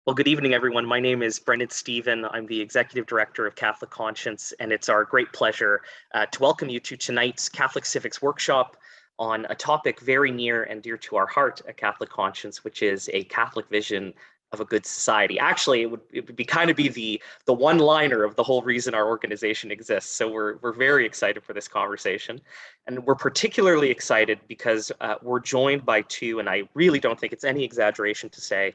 Well, good evening, everyone. My name is Brendan Stephen. I'm the Executive Director of Catholic Conscience, and it's our great pleasure to welcome you to tonight's Catholic Civics Workshop on a topic very near and dear to our heart at Catholic Conscience, which is a Catholic vision of a good society. Actually, it would be kind of be the one-liner of the whole reason our organization exists. So we're very excited for this conversation, and we're particularly excited because we're joined by two, and I really don't think it's any exaggeration to say,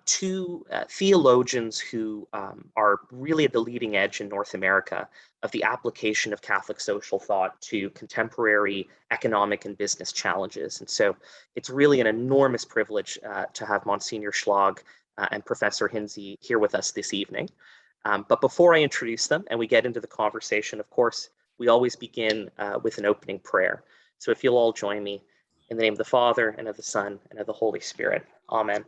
two theologians who are really at the leading edge in North America of the application of Catholic social thought to contemporary economic and business challenges. And so it's really an enormous privilege to have Monsignor Schlag and Professor Hinze here with us this evening. But before I introduce them and we get into the conversation, of course, we always begin with an opening prayer. So if you'll all join me in the name of the Father and of the Son and of the Holy Spirit. Amen.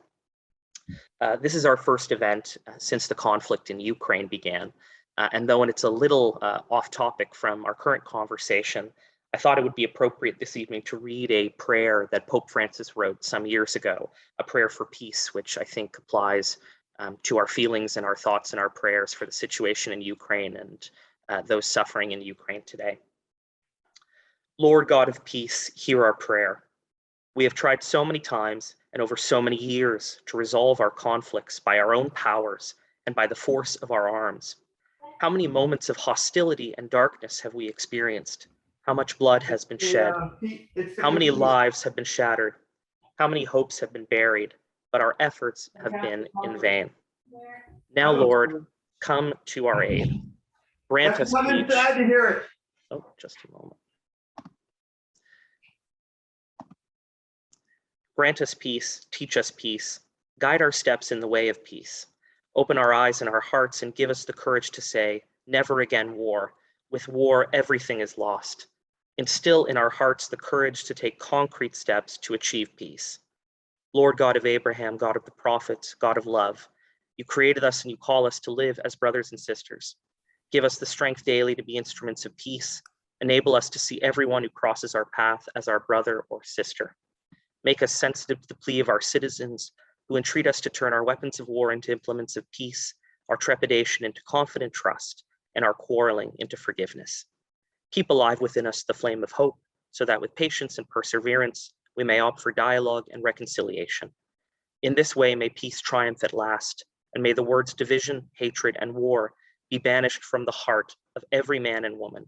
This is our first event since the conflict in Ukraine began. And though it's a little off topic from our current conversation, I thought it would be appropriate this evening to read a prayer that Pope Francis wrote some years ago, a prayer for peace, which I think applies to our feelings and our thoughts and our prayers for the situation in Ukraine and those suffering in Ukraine today. Lord God of peace, hear our prayer. We have tried so many times and over so many years to resolve our conflicts by our own powers and by the force of our arms. How many moments of hostility and darkness have we experienced? How much blood has been shed? How many lives have been shattered? How many hopes have been buried? But our efforts have been in vain. Now, Lord, come to our aid. Grant us each. Oh, just a moment. Grant us peace, teach us peace, guide our steps in the way of peace. Open our eyes and our hearts and give us the courage to say, never again war. With war, everything is lost. Instill in our hearts the courage to take concrete steps to achieve peace. Lord God of Abraham, God of the prophets, God of love, you created us and you call us to live as brothers and sisters. Give us the strength daily to be instruments of peace. Enable us to see everyone who crosses our path as our brother or sister. Make us sensitive to the plea of our citizens who entreat us to turn our weapons of war into implements of peace, our trepidation into confident trust, and our quarreling into forgiveness. Keep alive within us the flame of hope, so that with patience and perseverance, we may opt for dialogue and reconciliation. In this way, may peace triumph at last, and may the words division, hatred, and war be banished from the heart of every man and woman.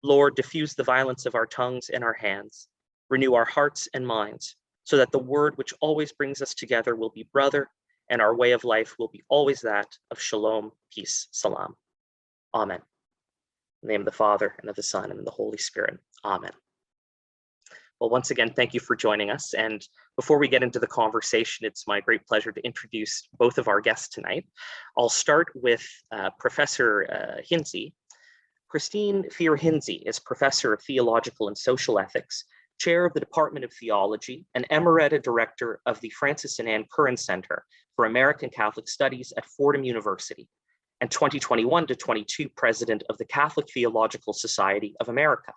Lord, diffuse the violence of our tongues and our hands. Renew our hearts and minds, so that the word which always brings us together will be brother, and our way of life will be always that of shalom, peace, salam. Amen. In the name of the Father, and of the Son, and of the Holy Spirit. Amen. Well, once again, thank you for joining us. And before we get into the conversation, it's my great pleasure to introduce both of our guests tonight. I'll start with Professor Hinze. Christine Fear-Hinze is Professor of Theological and Social Ethics, Chair of the Department of Theology, and Emerita Director of the Francis and Anne Curran Center for American Catholic Studies at Fordham University, and 2021 to 22 President of the Catholic Theological Society of America.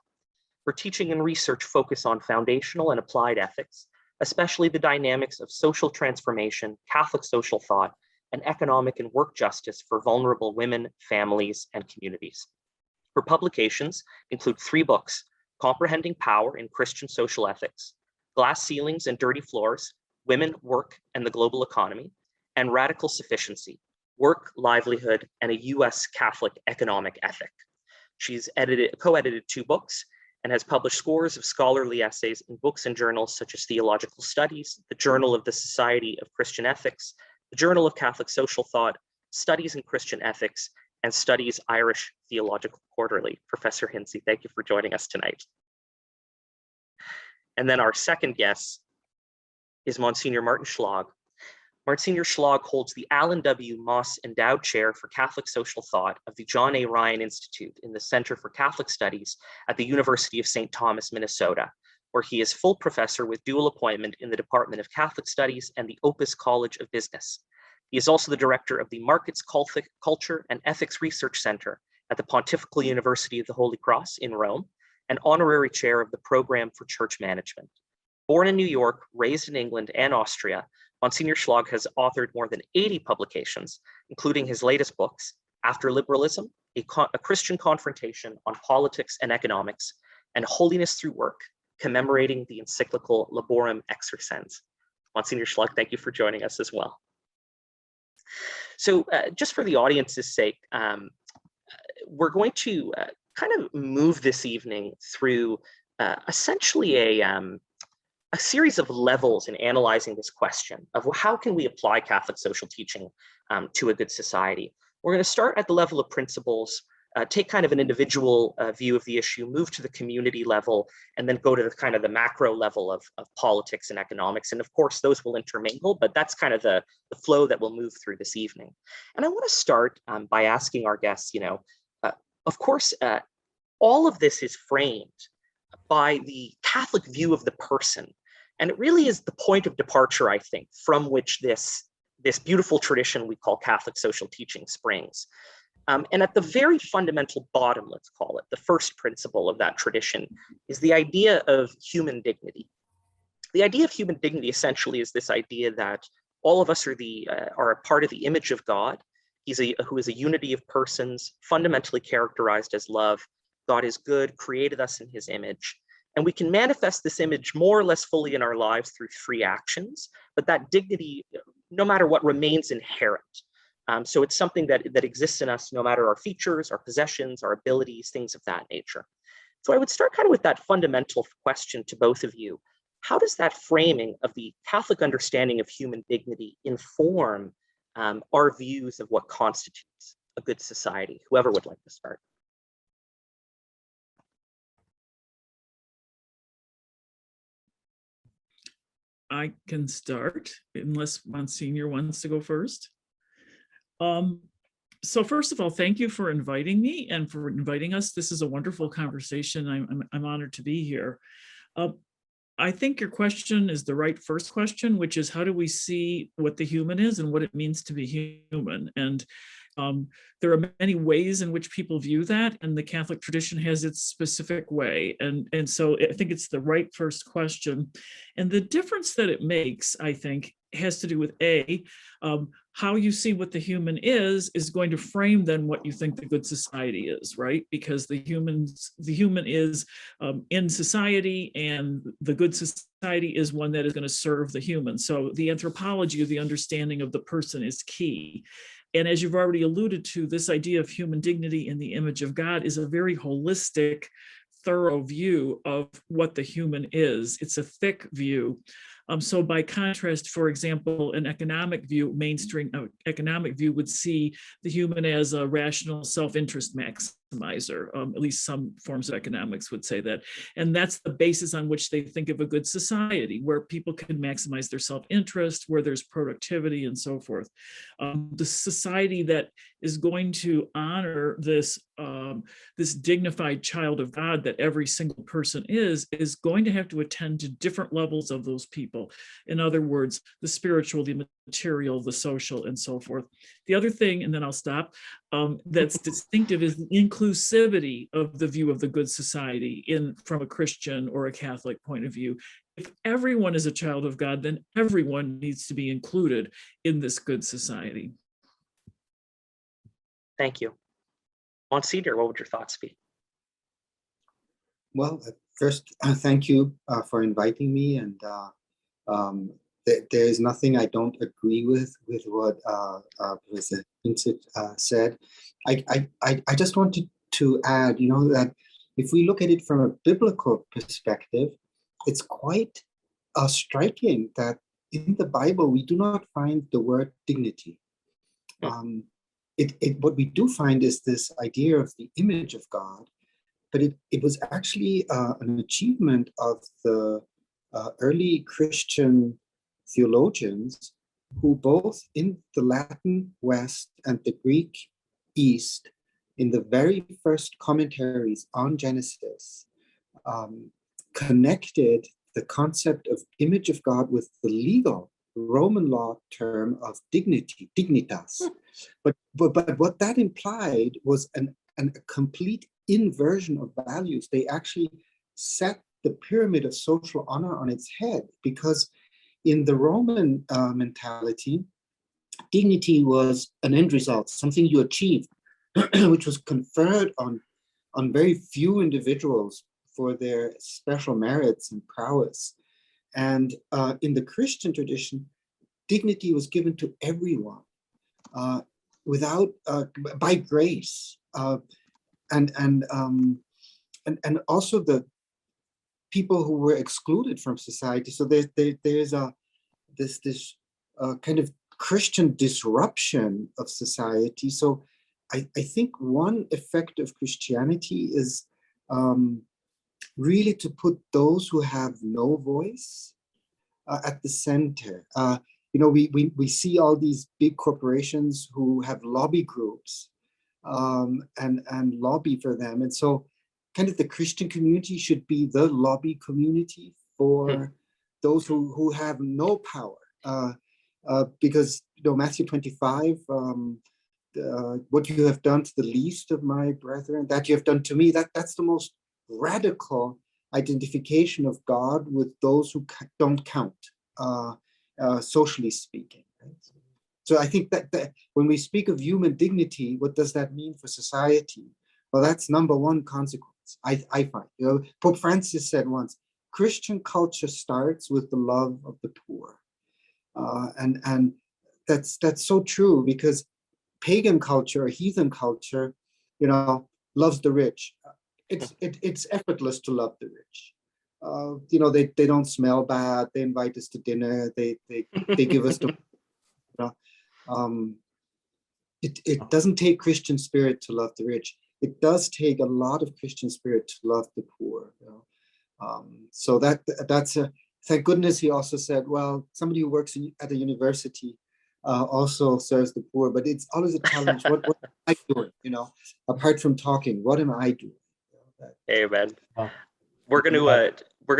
Her teaching and research focus on foundational and applied ethics, especially the dynamics of social transformation, Catholic social thought, and economic and work justice for vulnerable women, families, and communities. Her publications include 3 books: Comprehending Power in Christian Social Ethics, Glass Ceilings and Dirty Floors, Women, Work, and the Global Economy, and Radical Sufficiency, Work, Livelihood, and a U.S. Catholic Economic Ethic. She's co-edited 2 books and has published scores of scholarly essays in books and journals such as Theological Studies, the Journal of the Society of Christian Ethics, the Journal of Catholic Social Thought, Studies in Christian Ethics, and Studies Irish Theological Quarterly. Professor Hinze, thank you for joining us tonight. And then our second guest is Monsignor Martin Schlag. Monsignor Schlag holds the Alan W. Moss Endowed Chair for Catholic Social Thought of the John A. Ryan Institute in the Center for Catholic Studies at the University of St. Thomas, Minnesota, where he is full professor with dual appointment in the Department of Catholic Studies and the Opus College of Business. He is also the director of the Markets, Culture, and Ethics Research Center at the Pontifical University of the Holy Cross in Rome, and honorary chair of the Program for Church Management. Born in New York, raised in England and Austria, Monsignor Schlag has authored more than 80 publications, including his latest books, After Liberalism, a Christian Confrontation on Politics and Economics, and Holiness Through Work, commemorating the encyclical Laborem Exercens. Monsignor Schlag, thank you for joining us as well. So just for the audience's sake, we're going to kind of move this evening through essentially a series of levels in analyzing this question of how can we apply Catholic social teaching to a good society. We're going to start at the level of principles, take kind of an individual view of the issue, move to the community level, and then go to the kind of the macro level of politics and economics. And of course, those will intermingle, but that's kind of the flow that we'll move through this evening. And I want to start by asking our guests, of course, all of this is framed by the Catholic view of the person. And it really is the point of departure, I think, from which this beautiful tradition we call Catholic social teaching springs. And at the very fundamental bottom, let's call it, the first principle of that tradition is the idea of human dignity. The idea of human dignity essentially is this idea that all of us are a part of the image of God. Who is a unity of persons, fundamentally characterized as love. God is good, created us in his image. And we can manifest this image more or less fully in our lives through free actions, but that dignity, no matter what, remains inherent. So it's something that exists in us no matter our features, our possessions, our abilities, things of that nature. So I would start kind of with that fundamental question to both of you. How does that framing of the Catholic understanding of human dignity inform our views of what constitutes a good society? Whoever would like to start. I can start, unless Monsignor wants to go first. So first of all, thank you for inviting me and for inviting us. This is a wonderful conversation. I'm honored to be here. I think your question is the right first question, which is how do we see what the human is and what it means to be human? And there are many ways in which people view that, and the Catholic tradition has its specific way. And so I think it's the right first question. And the difference that it makes, I think, has to do with how you see what the human is going to frame then what you think the good society is, right? Because the human is in society, and the good society is one that is going to serve the human. So the anthropology of the understanding of the person is key. And as you've already alluded to, this idea of human dignity in the image of God is a very holistic, thorough view of what the human is. It's a thick view. So by contrast, for example, an economic view, mainstream economic view would see the human as a rational self-interest maximizer. At least some forms of economics would say that. And that's the basis on which they think of a good society, where people can maximize their self-interest, where there's productivity and so forth. The society that is going to honor this dignified child of God that every single person is going to have to attend to different levels of those people. In other words, the spiritual, the material, the social, and so forth. The other thing, and then I'll stop, that's distinctive is the inclusivity of the view of the good society from a Christian or a Catholic point of view. If everyone is a child of God, then everyone needs to be included in this good society. Thank you. Monsignor, what would your thoughts be? Well, first, thank you for inviting me. And there is nothing I don't agree with what Professor Vincent said. I just wanted to add, that if we look at it from a biblical perspective, it's quite striking that in the Bible, we do not find the word dignity. What we do find is this idea of the image of God, but it was actually an achievement of the early Christian theologians who both in the Latin West and the Greek East, in the very first commentaries on Genesis, connected the concept of image of God with the legal Roman law term of dignity, dignitas. But what that implied was a complete inversion of values. They actually set the pyramid of social honor on its head, because in the Roman mentality, dignity was an end result, something you achieved, which was conferred on very few individuals for their special merits and prowess. And in the Christian tradition, dignity was given to everyone without by grace, and also the people who were excluded from society. So there's this kind of Christian disruption of society. So I think one effect of Christianity is really to put those who have no voice at the center. We see all these big corporations who have lobby groups and lobby for them. And so kind of the Christian community should be the lobby community for those who have no power. Because Matthew 25, what you have done to the least of my brethren, that you have done to me, that's the most radical identification of God with those who don't count, socially speaking. Right? So I think that when we speak of human dignity, what does that mean for society? Well, that's number one consequence, I find. Pope Francis said once, Christian culture starts with the love of the poor. And that's so true, because pagan culture or heathen culture, loves the rich. It's effortless to love the rich. They don't smell bad. They invite us to dinner. They give us the. It doesn't take Christian spirit to love the rich. It does take a lot of Christian spirit to love the poor. So that's a. Thank goodness he also said, well, somebody who works at a university also serves the poor, but it's always a challenge. What am I doing? Apart from talking, what am I doing? Amen. Wow. We're going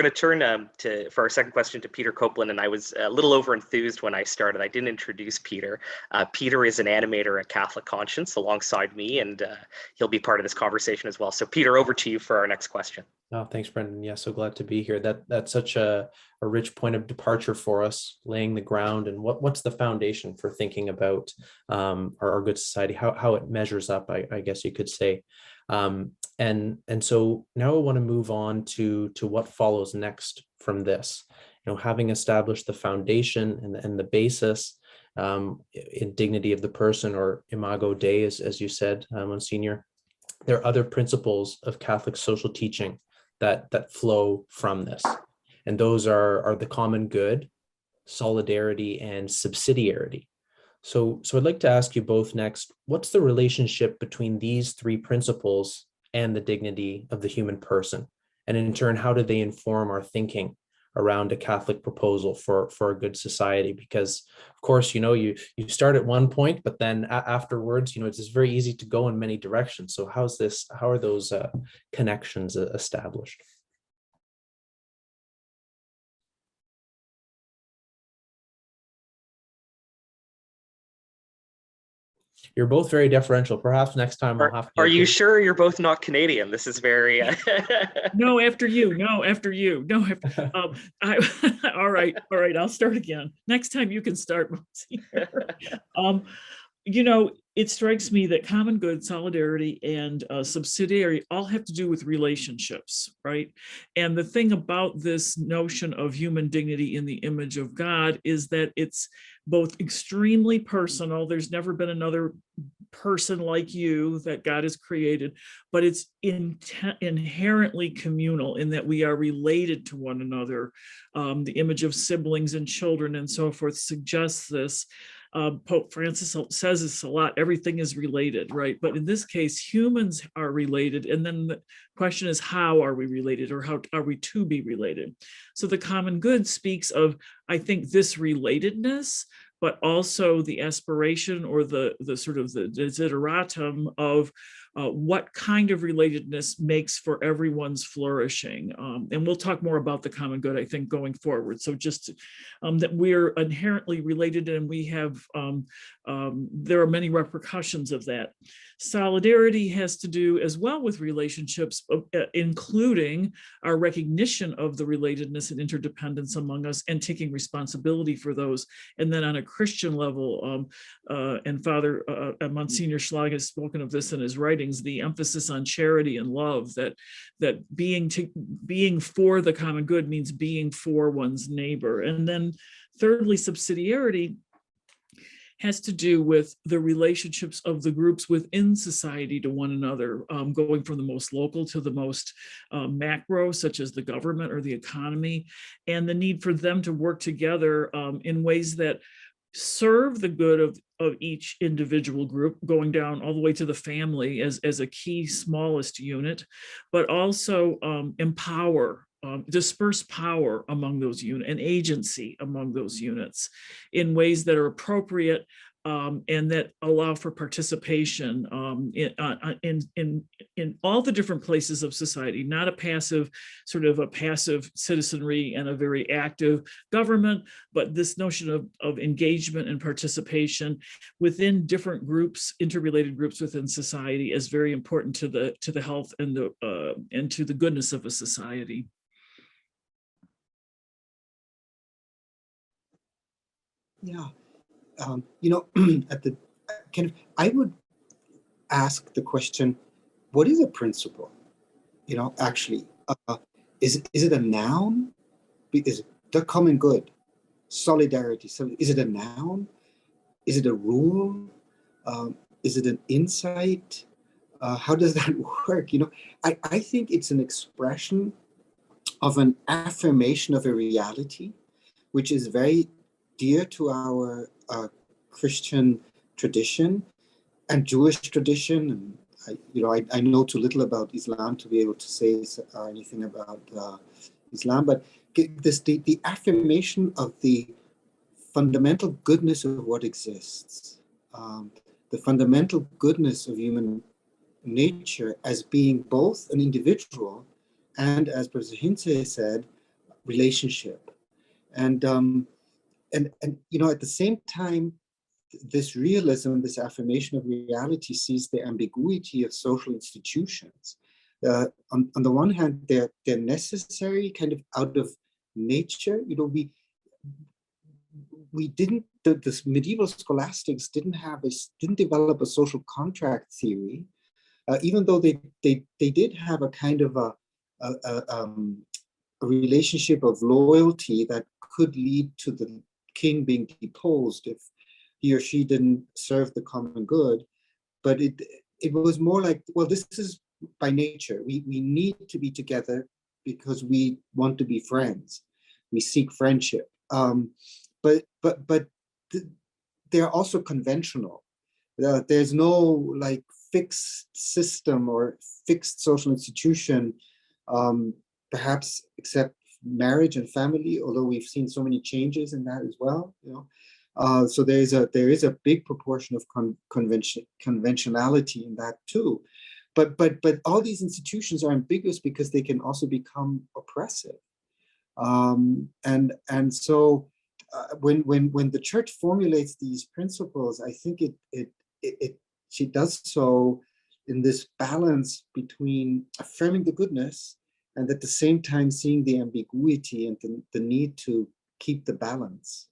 to turn for our second question to Peter Copeland, and I was a little over enthused when I started. I didn't introduce Peter. Peter is an animator at Catholic Conscience alongside me, and he'll be part of this conversation as well. So Peter, over to you for our next question. Oh, thanks, Brendan. Yeah, so glad to be here. That's such a rich point of departure for us, laying the ground and what's the foundation for thinking about our good society, how it measures up, I guess you could say. And so now I want to move on to what follows next from this. Having established the foundation and the basis in dignity of the person, or imago Dei, as you said, Monsignor, there are other principles of Catholic social teaching that flow from this. And those are the common good, solidarity, and subsidiarity. So I'd like to ask you both next, what's the relationship between these three principles and the dignity of the human person? And in turn, how do they inform our thinking around a Catholic proposal for a good society? Because of course, you start at one point, but then afterwards, it's just very easy to go in many directions. So how are those connections established? You're both very deferential. Perhaps next time I'll have to. Are you sure you're both not Canadian? This is very. No, after you. No, after you. No, after. All right. I'll start again. Next time you can start. It strikes me that common good, solidarity, and subsidiarity all have to do with relationships, right? And the thing about this notion of human dignity in the image of God is that it's both extremely personal. There's never been another person like you that God has created, but it's inherently communal in that we are related to one another. The image of siblings and children and so forth suggests this. Pope Francis says this a lot, everything is related, right? But in this case, humans are related. And then the question is, how are we related, or how are we to be related? So the common good speaks of, I think, this relatedness, but also the aspiration or the sort of the desideratum of what kind of relatedness makes for everyone's flourishing. And we'll talk more about the common good, I think, going forward. So just that we're inherently related, and we have, there are many repercussions of that. Solidarity has to do as well with relationships, including our recognition of the relatedness and interdependence among us and taking responsibility for those. And then on a Christian level, and Father Monsignor Schlag has spoken of this in his writings, the emphasis on charity and love, that being for the common good means being for one's neighbor. And then thirdly, subsidiarity has to do with the relationships of the groups within society to one another, going from the most local to the most macro, such as the government or the economy, and the need for them to work together in ways that serve the good of each individual group, going down all the way to the family as a key smallest unit, but also empower, disperse power among those units and agency among those units in ways that are appropriate and that allow for participation in all the different places of society, not a passive citizenry and a very active government, but this notion of engagement and participation within different groups, interrelated groups within society, is very important to the health and to the goodness of a society. Yeah, at the I would ask the question, what is a principle? Actually, is it a noun? Is the common good, solidarity? So is it a noun? Is it a rule? Is it an insight? How does that work? I think it's an expression of an affirmation of a reality, which is very dear to our Christian tradition and Jewish tradition. And I know too little about Islam to be able to say anything about Islam, but the affirmation of the fundamental goodness of what exists, the fundamental goodness of human nature as being both an individual and, as Professor Hintze said, relationship. And at the same time, this realism, this affirmation of reality, sees the ambiguity of social institutions. On the one hand, they're necessary, kind of out of nature. We didn't. The medieval scholastics didn't develop a social contract theory, even though they did have a kind of a relationship of loyalty that could lead to the king being deposed if he or she didn't serve the common good. But it was more like, well, this is by nature. We need to be together because we want to be friends. We seek friendship. But they're also conventional. There's no like fixed system or fixed social institution, perhaps except marriage and family, although we've seen so many changes in that as well. So there is a big proportion of conventionality in that too. But all these institutions are ambiguous because they can also become oppressive. And so when the church formulates these principles, I think she does so in this balance between affirming the goodness and at the same time seeing the ambiguity and the need to keep the balance.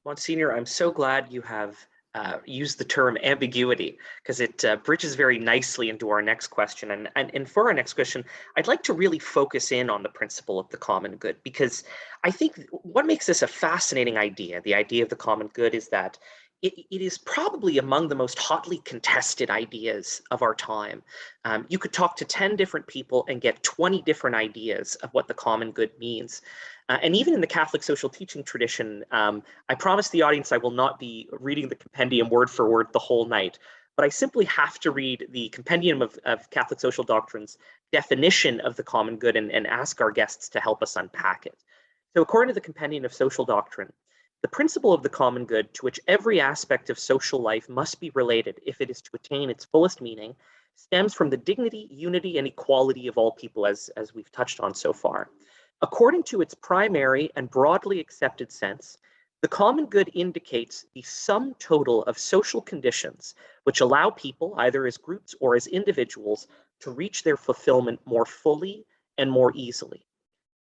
Monsignor, I'm so glad you have used the term ambiguity, because it bridges very nicely into our next question. And for our next question, I'd like to really focus in on the principle of the common good, because I think what makes this a fascinating idea, the idea of the common good, is that it is probably among the most hotly contested ideas of our time. You could talk to 10 different people and get 20 different ideas of what the common good means. And even in the Catholic social teaching tradition, I promise the audience I will not be reading the compendium word for word the whole night, but I simply have to read the compendium of Catholic social doctrine's definition of the common good and ask our guests to help us unpack it. So according to the compendium of social doctrine, the principle of the common good, to which every aspect of social life must be related if it is to attain its fullest meaning, stems from the dignity, unity, and equality of all people, as we've touched on so far. According to its primary and broadly accepted sense, The common good indicates the sum total of social conditions which allow people, either as groups or as individuals, to reach their fulfillment more fully and more easily.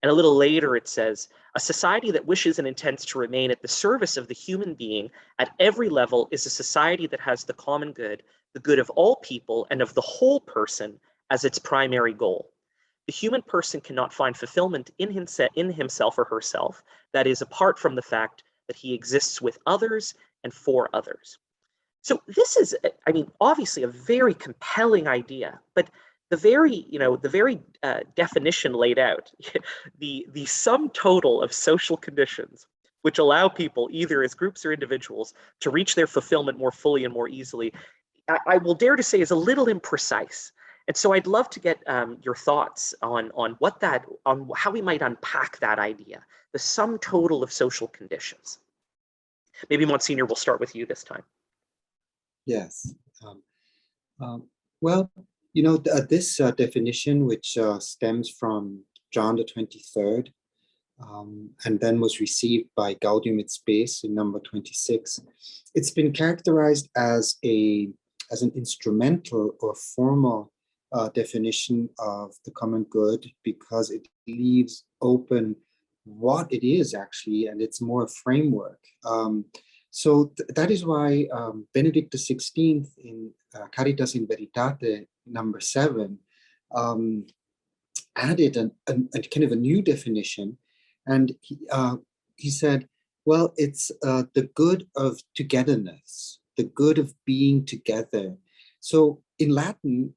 And a little later it says, a society that wishes and intends to remain at the service of the human being at every level is a society that has the common good, the good of all people and of the whole person as its primary goal. The human person cannot find fulfillment in himself or herself, that is, apart from the fact that he exists with others and for others. So this is, I mean, obviously a very compelling idea, but the very definition laid out, the sum total of social conditions which allow people, either as groups or individuals, to reach their fulfillment more fully and more easily, I will dare to say is a little imprecise. And so I'd love to get your thoughts on how we might unpack that idea, the sum total of social conditions. Maybe Monsignor, we'll start with you this time. Yes. Well, you know, this definition, which stems from John the 23rd, and then was received by Gaudium et Spes in number 26, it's been characterized as an instrumental or formal definition of the common good, because it leaves open what it is actually, and it's more a framework. So that is why Benedict XVI in Caritas in Veritate number 7 added a kind of a new definition, and he said, well, it's the good of togetherness, the good of being together. So in Latin,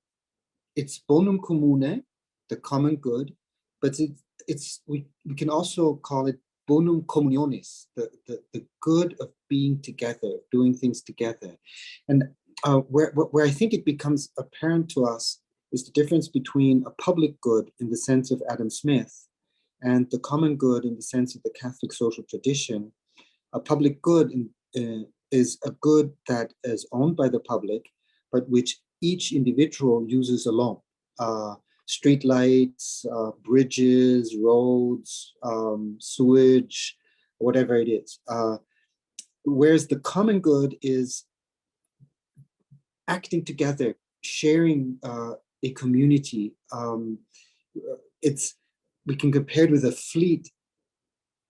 it's bonum commune, the common good, but we can also call it bonum communionis, the good of being together, doing things together. And where I think it becomes apparent to us is the difference between a public good in the sense of Adam Smith and the common good in the sense of the Catholic social tradition. A public good is a good that is owned by the public, but which each individual uses alone. Street lights, bridges, roads, sewage, whatever it is. Whereas the common good is acting together, sharing a community. We can compare it with a fleet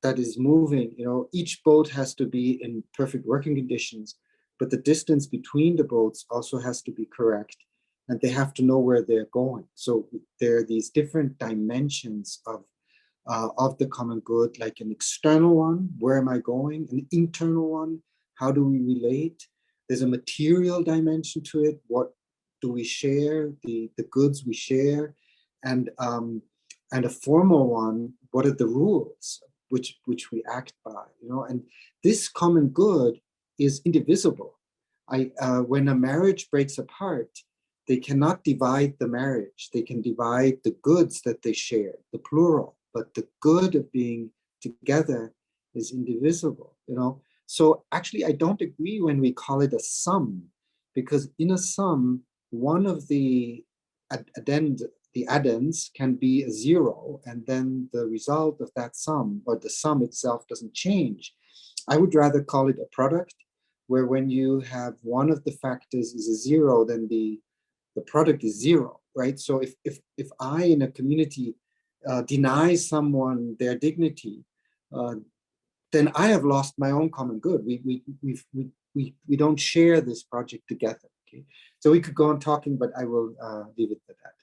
that is moving. You know, each boat has to be in perfect working conditions, but the distance between the boats also has to be correct, and they have to know where they're going. So there are these different dimensions of the common good, like an external one, where am I going? An internal one, how do we relate? There's a material dimension to it. What do we share? The goods we share, and a formal one. What are the rules which we act by? You know, and this common good is indivisible. When a marriage breaks apart, they cannot divide the marriage. They can divide the goods that they share, the plural, but the good of being together is indivisible. You know. So actually, I don't agree when we call it a sum, because in a sum, one of the addends can be a zero, and then the result of that sum, or the sum itself, doesn't change. I would rather call it a product, where when you have one of the factors is a zero, then the product is zero, right? So if I in a community deny someone their dignity, then I have lost my own common good. We don't share this project together. Okay, so we could go on talking, but I will leave it at that.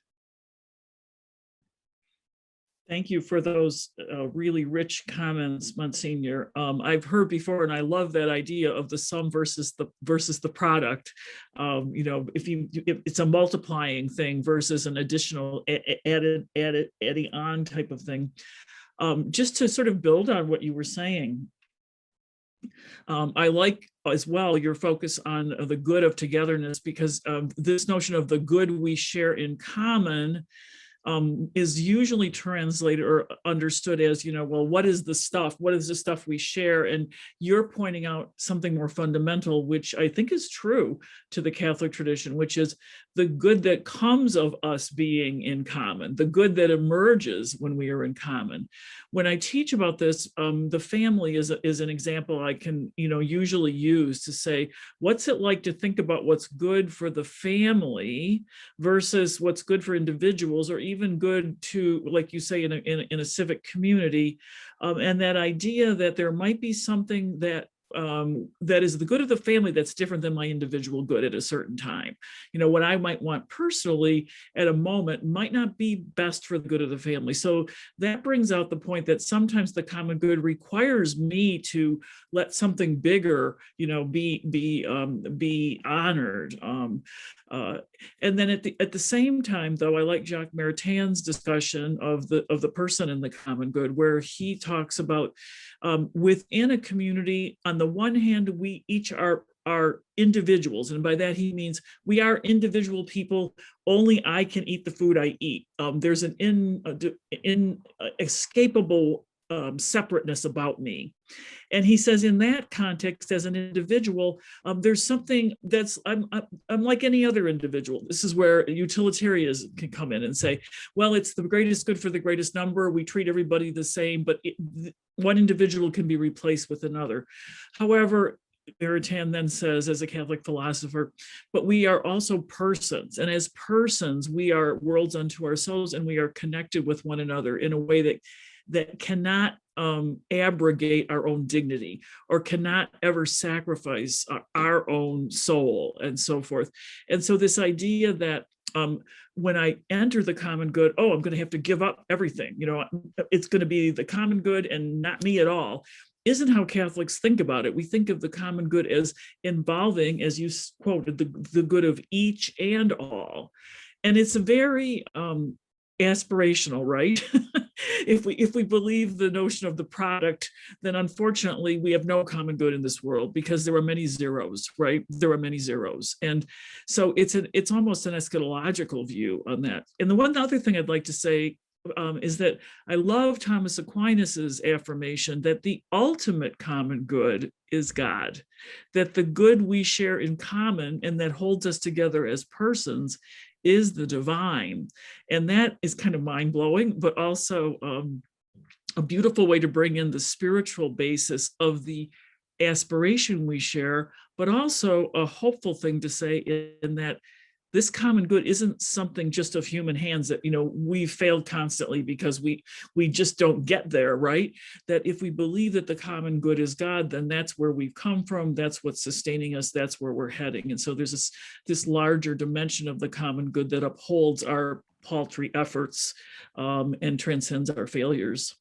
Thank you for those really rich comments, Monsignor. I've heard before, and I love that idea of the sum versus the product. You know, if it's a multiplying thing versus an additional adding on type of thing. Just to sort of build on what you were saying, I like as well your focus on the good of togetherness, because this notion of the good we share in common is usually translated or understood as, you know, well, what is the stuff? What is the stuff we share? And you're pointing out something more fundamental, which I think is true to the Catholic tradition, which is the good that comes of us being in common, the good that emerges when we are in common. When I teach about this, the family is an example I can, usually use to say, what's it like to think about what's good for the family versus what's good for individuals, or even good to, like you say, in a civic community, and that idea that there might be something that is the good of the family that's different than my individual good at a certain time. What I might want personally at a moment might not be best for the good of the family. So that brings out the point that sometimes the common good requires me to let something bigger, be honored. And then at the same time, though, I like Jacques Maritain's discussion of the person in the common good, where he talks about within a community, on the one hand, we each are individuals, and by that he means we are individual people. Only I can eat the food I eat. There's an inescapable separateness about me. And he says, in that context, as an individual, there's something that's, I'm like any other individual. This is where utilitarians can come in and say, well, it's the greatest good for the greatest number. We treat everybody the same, but one individual can be replaced with another. However, Maritain then says, as a Catholic philosopher, but we are also persons. And as persons, we are worlds unto ourselves, and we are connected with one another in a way that cannot abrogate our own dignity, or cannot ever sacrifice our own soul, and so forth. And so this idea that when I enter the common good, I'm going to have to give up everything. It's going to be the common good and not me at all, isn't how Catholics think about it. We think of the common good as involving, as you quoted, the good of each and all. And it's a very aspirational, right? If we believe the notion of the product, then unfortunately we have no common good in this world, because there are many zeros, right? There are many zeros. And so it's almost an eschatological view on that. And the one other thing I'd like to say is that I love Thomas Aquinas's affirmation that the ultimate common good is God, that the good we share in common and that holds us together as persons is the divine. And that is kind of mind-blowing, but also a beautiful way to bring in the spiritual basis of the aspiration we share, but also a hopeful thing to say in that this common good isn't something just of human hands that, we failed constantly because we just don't get there, right? That if we believe that the common good is God, then that's where we've come from, that's what's sustaining us, that's where we're heading. And so there's this larger dimension of the common good that upholds our paltry efforts and transcends our failures.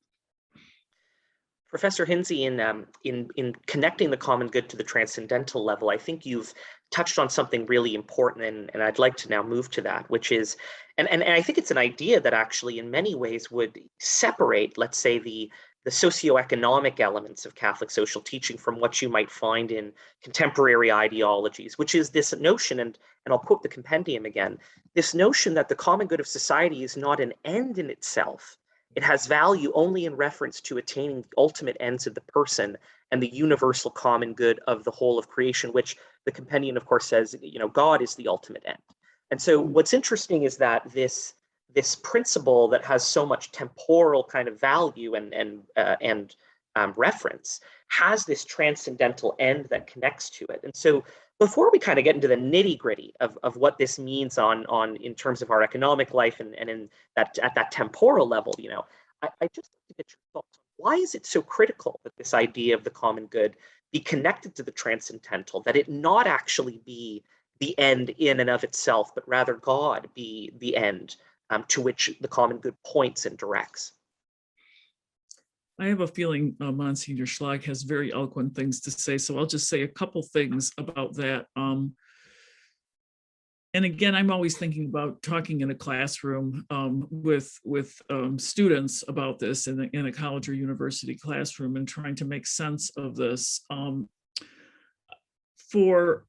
Professor Hinsey, in connecting the common good to the transcendental level, I think you've touched on something really important, and I'd like to now move to that, which is, and I think it's an idea that actually in many ways would separate, let's say, the socioeconomic elements of Catholic social teaching from what you might find in contemporary ideologies, which is this notion, and I'll quote the compendium again, this notion that the common good of society is not an end in itself. It has value only in reference to attaining the ultimate ends of the person and the universal common good of the whole of creation, which the compendium, of course, says, God is the ultimate end. And so what's interesting is that this principle that has so much temporal kind of value and reference has this transcendental end that connects to it. And so before we kind of get into the nitty-gritty of what this means on in terms of our economic life and in that at that temporal level, I just like to get your thoughts on why is it so critical that this idea of the common good be connected to the transcendental, that it not actually be the end in and of itself, but rather God be the end to which the common good points and directs. I have a feeling Monsignor Schlag has very eloquent things to say, so I'll just say a couple things about that. And again, I'm always thinking about talking in a classroom with students about this in a college or university classroom and trying to make sense of this. For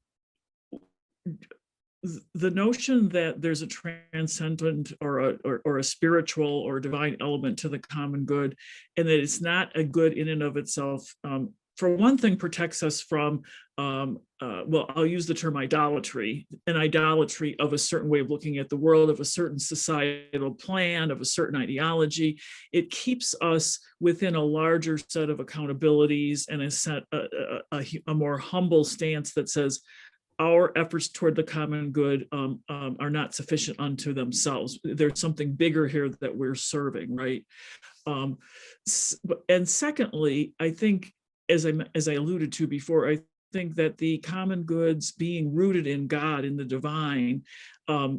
the notion that there's a transcendent or a spiritual or divine element to the common good, and that it's not a good in and of itself, for one thing, protects us from, well, I'll use the term idolatry, an idolatry of a certain way of looking at the world, of a certain societal plan, of a certain ideology. It keeps us within a larger set of accountabilities and a more humble stance that says, our efforts toward the common good are not sufficient unto themselves. There's something bigger here that we're serving, right? And secondly, I think, as I alluded to before, I think that the common goods being rooted in God, in the divine,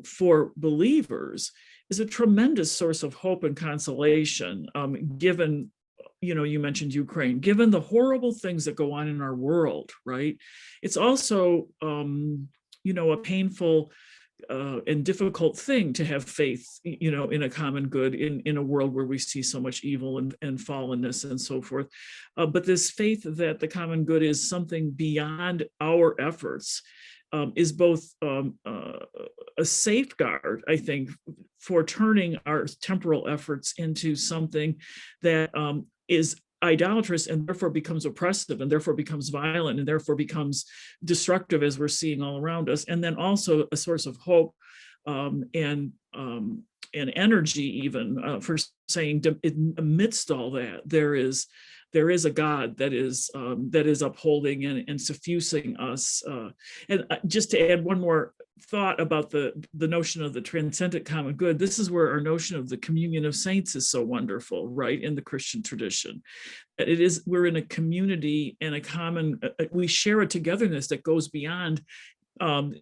for believers is a tremendous source of hope and consolation, given, you mentioned Ukraine, given the horrible things that go on in our world, right? It's also, a painful and difficult thing to have faith, in a common good in a world where we see so much evil and fallenness and so forth. But this faith that the common good is something beyond our efforts is both a safeguard, I think, for turning our temporal efforts into something that is idolatrous and therefore becomes oppressive and therefore becomes violent and therefore becomes destructive, as we're seeing all around us. And then also a source of hope and energy, even for saying, amidst all that, there is a God that is upholding and suffusing us. And just to add one more thought about the notion of the transcendent common good, this is where our notion of the communion of saints is so wonderful, right, in the Christian tradition. We're in a community and a common, we share a togetherness that goes beyond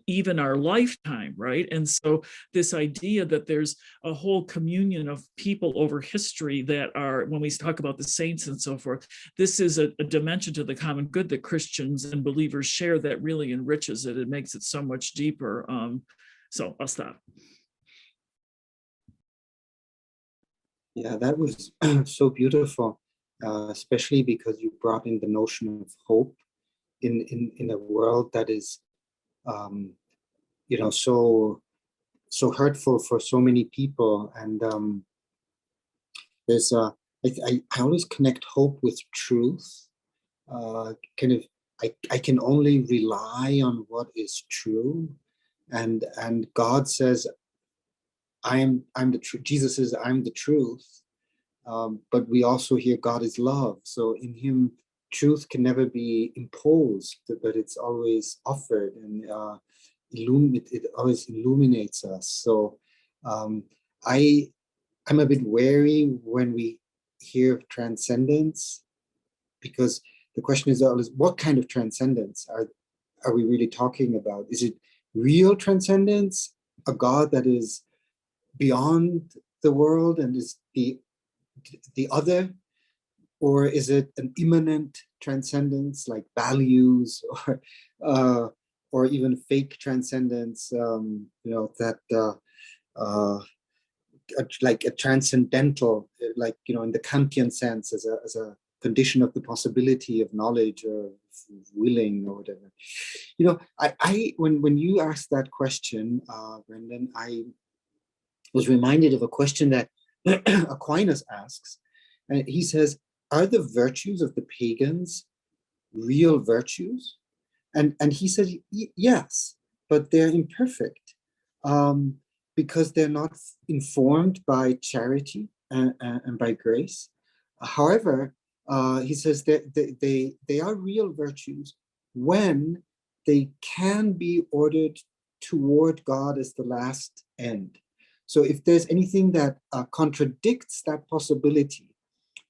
even our lifetime, right? And so this idea that there's a whole communion of people over history that are, when we talk about the saints and so forth, this is a dimension to the common good that Christians and believers share that really enriches it. It makes it so much deeper. So I'll stop. Yeah, that was so beautiful, especially because you brought in the notion of hope in a world that is so hurtful for so many people. And there's I always connect hope with truth. I can only rely on what is true, and God says, I'm the truth. Jesus says, I'm the truth. But we also hear God is love. So in Him, truth can never be imposed, but it's always offered, and it always illuminates us. So I'm a bit wary when we hear of transcendence, because the question is always, what kind of transcendence are we really talking about? Is it real transcendence, a God that is beyond the world and is the other? Or is it an immanent transcendence, like values, or even fake transcendence? Like a transcendental, like in the Kantian sense, as a condition of the possibility of knowledge or willing or whatever. When you asked that question, Brendan, I was reminded of a question that Aquinas asks, and he says, are the virtues of the pagans real virtues? And he said, yes, but they're imperfect, because they're not informed by charity and by grace. However, he says that they are real virtues when they can be ordered toward God as the last end. So if there's anything that contradicts that possibility,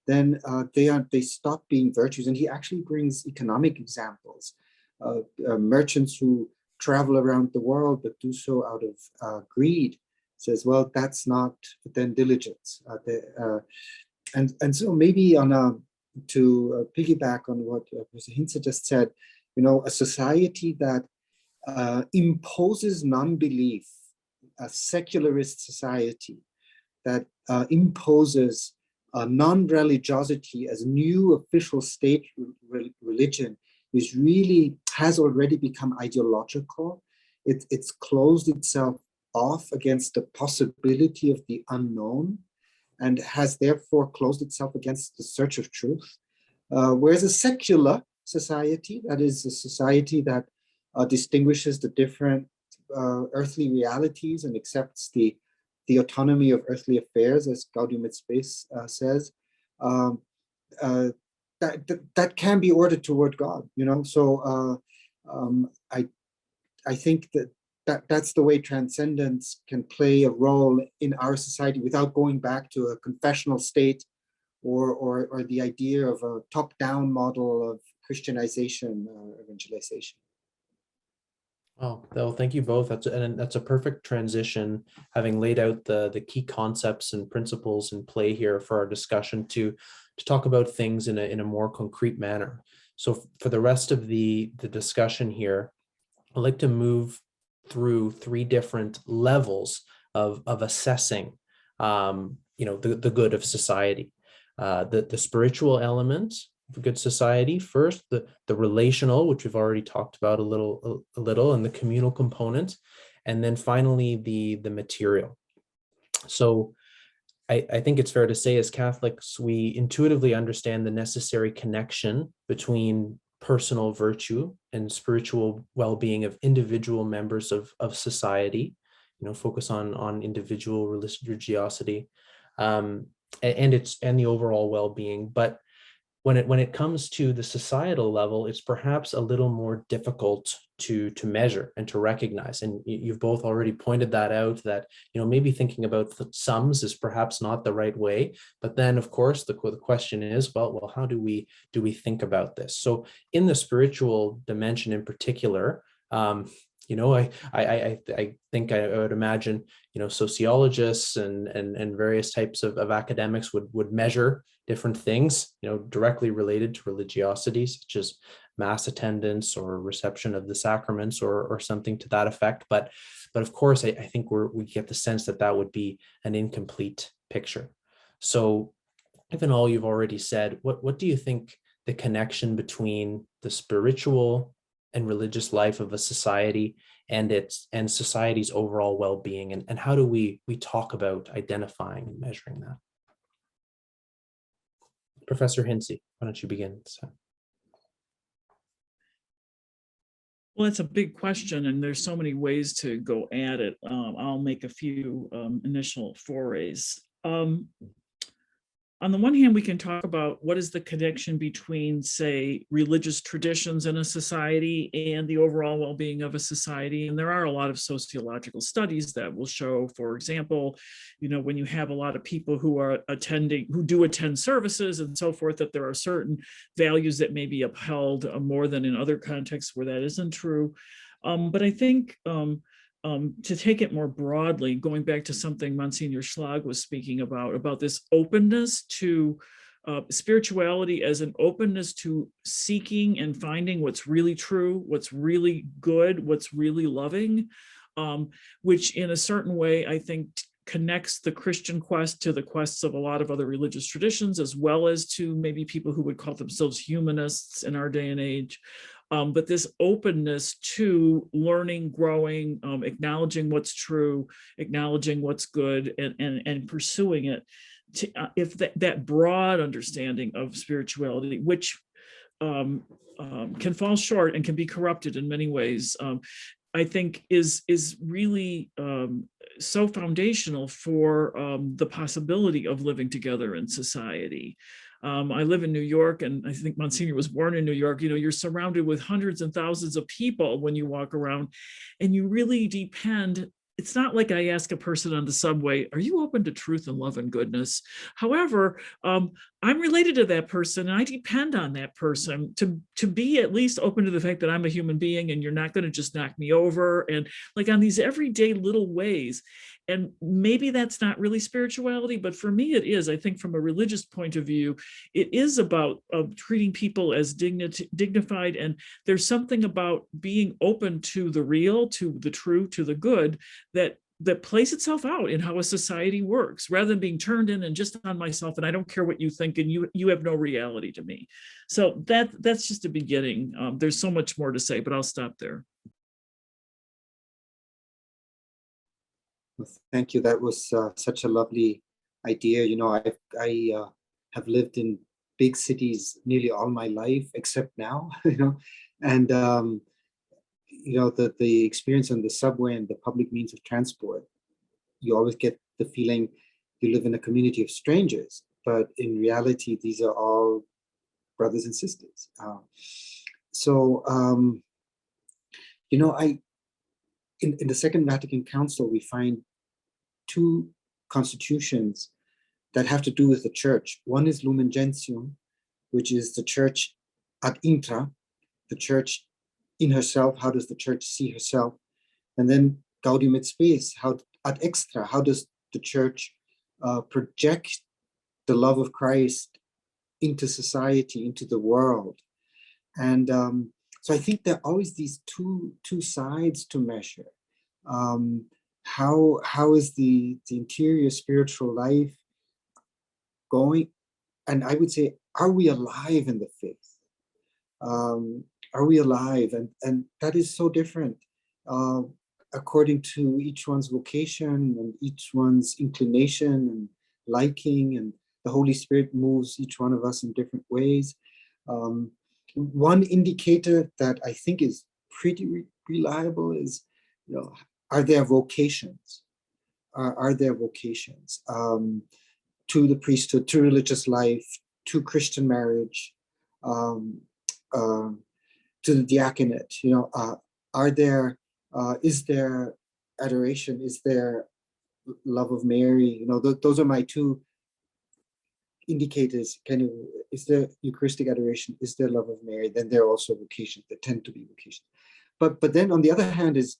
then they stop being virtues. And he actually brings economic examples of merchants who travel around the world but do so out of greed. Says, well, that's not then diligence. And so maybe to piggyback on what Professor Hintze just said, a society that imposes non-belief, a secularist society that imposes non-religiosity as new official state religion has already become ideological. It's closed itself off against the possibility of the unknown, and has therefore closed itself against the search of truth. Whereas a secular society, that is a society that distinguishes the different earthly realities and accepts the autonomy of earthly affairs, as Gaudium et Spes says, that can be ordered toward God, you know. So I think that's the way transcendence can play a role in our society without going back to a confessional state or the idea of a top-down model of Christianization or evangelization. Oh, well, thank you both. That's a perfect transition, having laid out the key concepts and principles in play here for our discussion to talk about things in a more concrete manner. So for the rest of the discussion here, I'd like to move through 3 different levels of assessing, the good of society. The spiritual element of a good society first, the relational, which we've already talked about a little, and the communal component, and then finally the material. So I think it's fair to say, as Catholics, we intuitively understand the necessary connection between personal virtue and spiritual well-being of individual members of society, focus on individual religiosity, and the overall well-being. But when it comes to the societal level, it's perhaps a little more difficult to measure and to recognize. And you've both already pointed that out, that maybe thinking about the sums is perhaps not the right way. But then, of course, the question is, well, how do we think about this? So in the spiritual dimension in particular, I think I would imagine, sociologists and various types of academics would measure different things, directly related to religiosity, such as mass attendance or reception of the sacraments or something to that effect. But of course, I think we get the sense that would be an incomplete picture. So given all you've already said, what do you think the connection between the spiritual and religious life of a society and society's overall well-being, and how do we talk about identifying and measuring that? Professor Hinsey, why don't you begin? Well, it's a big question, and there's so many ways to go at it. I'll make a few initial forays. On the one hand, we can talk about what is the connection between, say, religious traditions in a society and the overall well-being of a society. And there are a lot of sociological studies that will show, for example, when you have a lot of people who do attend services and so forth, that there are certain values that may be upheld more than in other contexts where that isn't true. But I think to take it more broadly, going back to something Monsignor Schlag was speaking about this openness to spirituality as an openness to seeking and finding what's really true, what's really good, what's really loving, which in a certain way, I think, connects the Christian quest to the quests of a lot of other religious traditions, as well as to maybe people who would call themselves humanists in our day and age. But this openness to learning, growing, acknowledging what's true, acknowledging what's good, and pursuing it. If that broad understanding of spirituality, which can fall short and can be corrupted in many ways, I think is really so foundational for the possibility of living together in society. I live in New York, and I think Monsignor was born in New York. You're surrounded with hundreds and thousands of people when you walk around, and you really depend. It's not like I ask a person on the subway, are you open to truth and love and goodness? However, I'm related to that person, and I depend on that person to be at least open to the fact that I'm a human being and you're not going to just knock me over, and like on these everyday little ways. And maybe that's not really spirituality, but for me it is. I think from a religious point of view, it is about treating people as dignified, and there's something about being open to the real, to the true, to the good, that plays itself out in how a society works, rather than being turned in and just on myself, and I don't care what you think, and you have no reality to me. So that's just a beginning. There's so much more to say, but I'll stop there. Well, thank you. That was such a lovely idea. I have lived in big cities nearly all my life, except now, and the experience on the subway and the public means of transport, you always get the feeling you live in a community of strangers, but in reality, these are all brothers and sisters. In the Second Vatican Council, we find two constitutions that have to do with the church. One is Lumen Gentium, which is the church ad intra, the church in herself. How does the church see herself? And then Gaudium et Spes, how ad extra, how does the church project the love of Christ into society, into the world? And so I think there are always these two sides to measure. How is the interior spiritual life going? And I would say, are we alive in the faith? Are we alive? And that is so different according to each one's vocation and each one's inclination and liking, and the Holy Spirit moves each one of us in different ways. One indicator that I think is pretty reliable is, are there vocations? Are there vocations to the priesthood, to religious life, to Christian marriage, to the diaconate? Is there adoration? Is there love of Mary? Those are my two indicators. Is there Eucharistic adoration? Is there love of Mary? Then there are also vocations. There tend to be vocations. But then on the other hand is,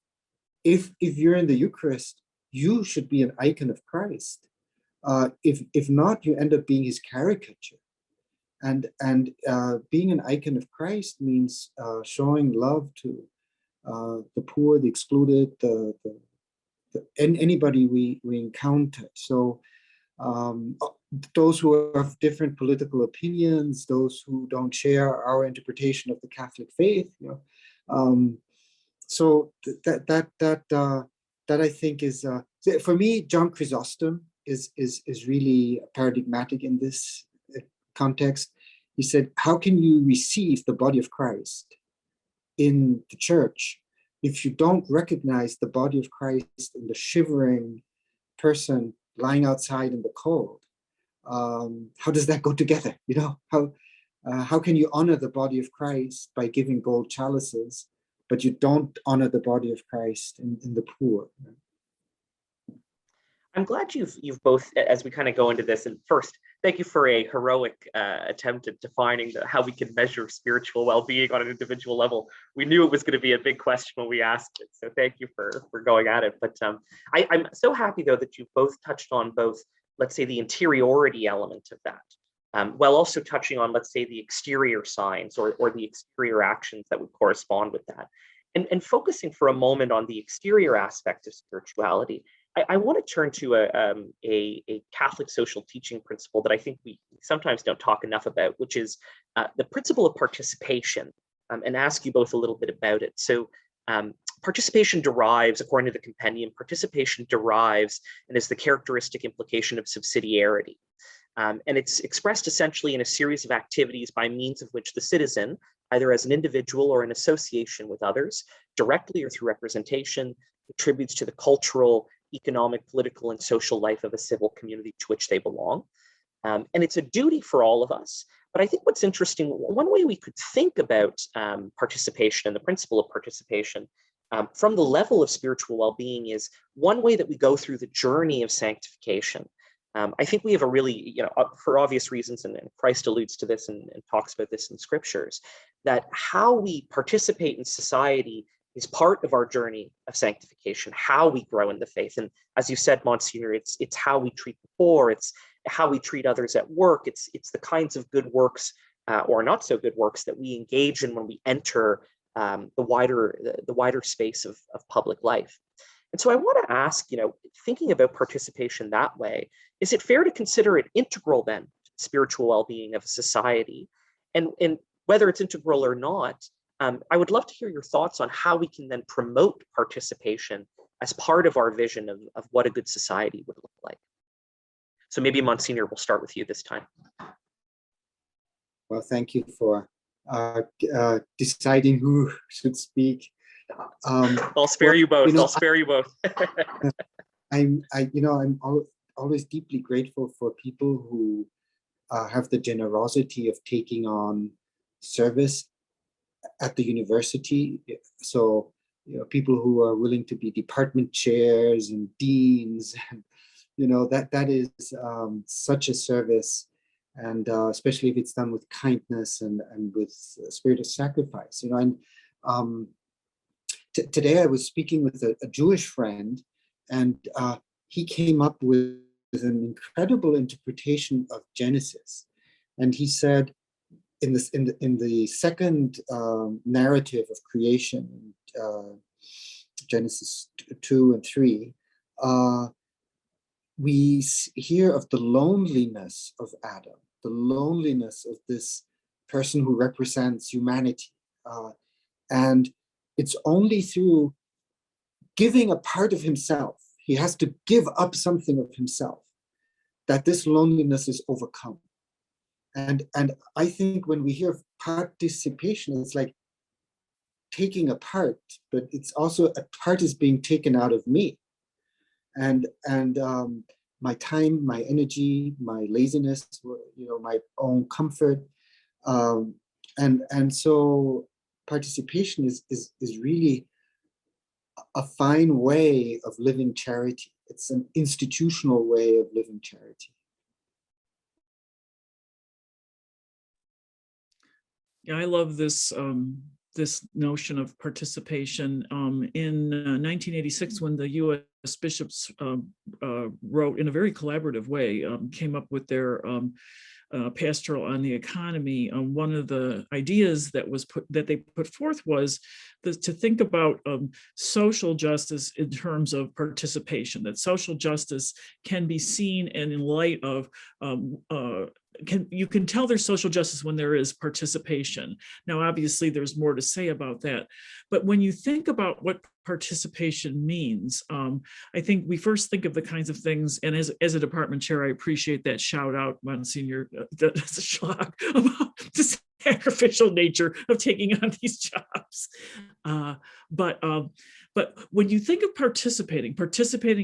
if you're in the Eucharist, you should be an icon of Christ. If not, you end up being his caricature. And being an icon of Christ means showing love to the poor, the excluded, anybody we encounter. So those who have different political opinions, those who don't share our interpretation of the Catholic faith, so that I think is, for me, John Chrysostom is really paradigmatic in this context. He said, how can you receive the body of Christ in the church if you don't recognize the body of Christ in the shivering person lying outside in the cold? How does that go together? How can you honor the body of Christ by giving gold chalices, but you don't honor the body of Christ in the poor? I'm glad you've both, as we kind of go into this, and first, thank you for a heroic attempt at defining how we can measure spiritual well-being on an individual level. We knew it was going to be a big question when we asked it, so thank you for going at it. But I'm so happy, though, that you both touched on both, let's say, the interiority element of that, while also touching on, let's say, the exterior signs or the exterior actions that would correspond with that. And focusing for a moment on the exterior aspect of spirituality, I want to turn to a Catholic social teaching principle that I think we sometimes don't talk enough about, which is the principle of participation, and ask you both a little bit about it. So participation derives, according to the compendium, participation derives and is the characteristic implication of subsidiarity. And it's expressed essentially in a series of activities by means of which the citizen, either as an individual or in association with others, directly or through representation, contributes to the cultural, economic, political, and social life of a civil community to which they belong. And it's a duty for all of us. But I think what's interesting, one way we could think about participation and the principle of participation from the level of spiritual well-being is one way that we go through the journey of sanctification. I think we have a really, for obvious reasons, and Christ alludes to this and talks about this in scriptures, that how we participate in society is part of our journey of sanctification, how we grow in the faith. And as you said, Monsignor, it's how we treat the poor, it's how we treat others at work, it's the kinds of good works or not so good works that we engage in when we enter the wider space of public life. And so I want to ask, thinking about participation that way, is it fair to consider it integral then to the spiritual well-being of a society? And whether it's integral or not, I would love to hear your thoughts on how we can then promote participation as part of our vision of what a good society would look like. So maybe Monsignor, we'll start with you this time. Well, thank you for deciding who should speak. I'll spare well, you both. you know, I'll spare you both. I'm always deeply grateful for people who have the generosity of taking on service at the university. So, people who are willing to be department chairs and deans, and, that is such a service. And especially if it's done with kindness and with a spirit of sacrifice. And today I was speaking with a Jewish friend, and he came up with an incredible interpretation of Genesis. And he said, in the second narrative of creation, Genesis 2 and 3, we hear of the loneliness of Adam, the loneliness of this person who represents humanity. And it's only through giving a part of himself, he has to give up something of himself, that this loneliness is overcome. And I think when we hear participation, it's like taking a part, but it's also a part is being taken out of me. And my time, my energy, my laziness, my own comfort. And so participation is really a fine way of living charity. It's an institutional way of living charity. Yeah, I love this this notion of participation. In 1986, when the U.S. bishops wrote in a very collaborative way, came up with their pastoral on the economy, one of the ideas that they put forth was to think about social justice in terms of participation, that social justice can be seen and in light of you can tell there's social justice when there is participation. Now, obviously, there's more to say about that. But when you think about what participation means, I think we first think of the kinds of things, and as a department chair, I appreciate that shout out, Monsignor Schlag, about the sacrificial nature of taking on these jobs. But when you think of participating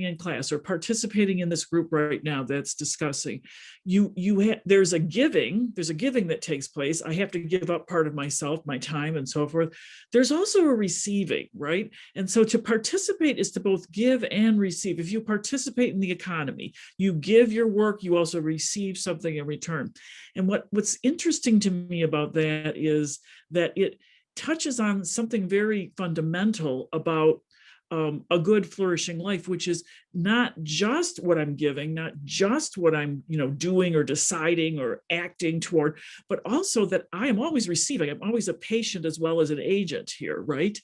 in class or participating in this group right now that's discussing, there's a giving that takes place. I have to give up part of myself, my time, and so forth. There's also a receiving, right? And so to participate is to both give and receive. If you participate in the economy, you give your work, you also receive something in return. And what's interesting to me about that is that it touches on something very fundamental about a good flourishing life, which is not just what I'm giving, not just what I'm doing or deciding or acting toward, but also that I am always receiving. I'm always a patient as well as an agent here, right?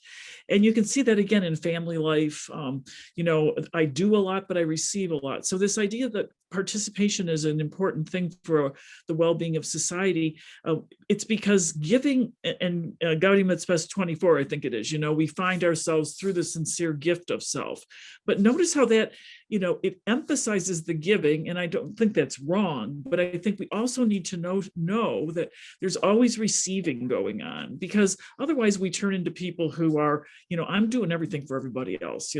And you can see that again in family life. I do a lot, but I receive a lot. So this idea that participation is an important thing for the well-being of society, it's because giving, and Gaudium et Spes 24, I think it is, we find ourselves through the sincere gift of self. But notice how that, it emphasizes the giving, and I don't think that's wrong, but I think we also need to know that there's always receiving going on, because otherwise we turn into people who are, I'm doing everything for everybody else,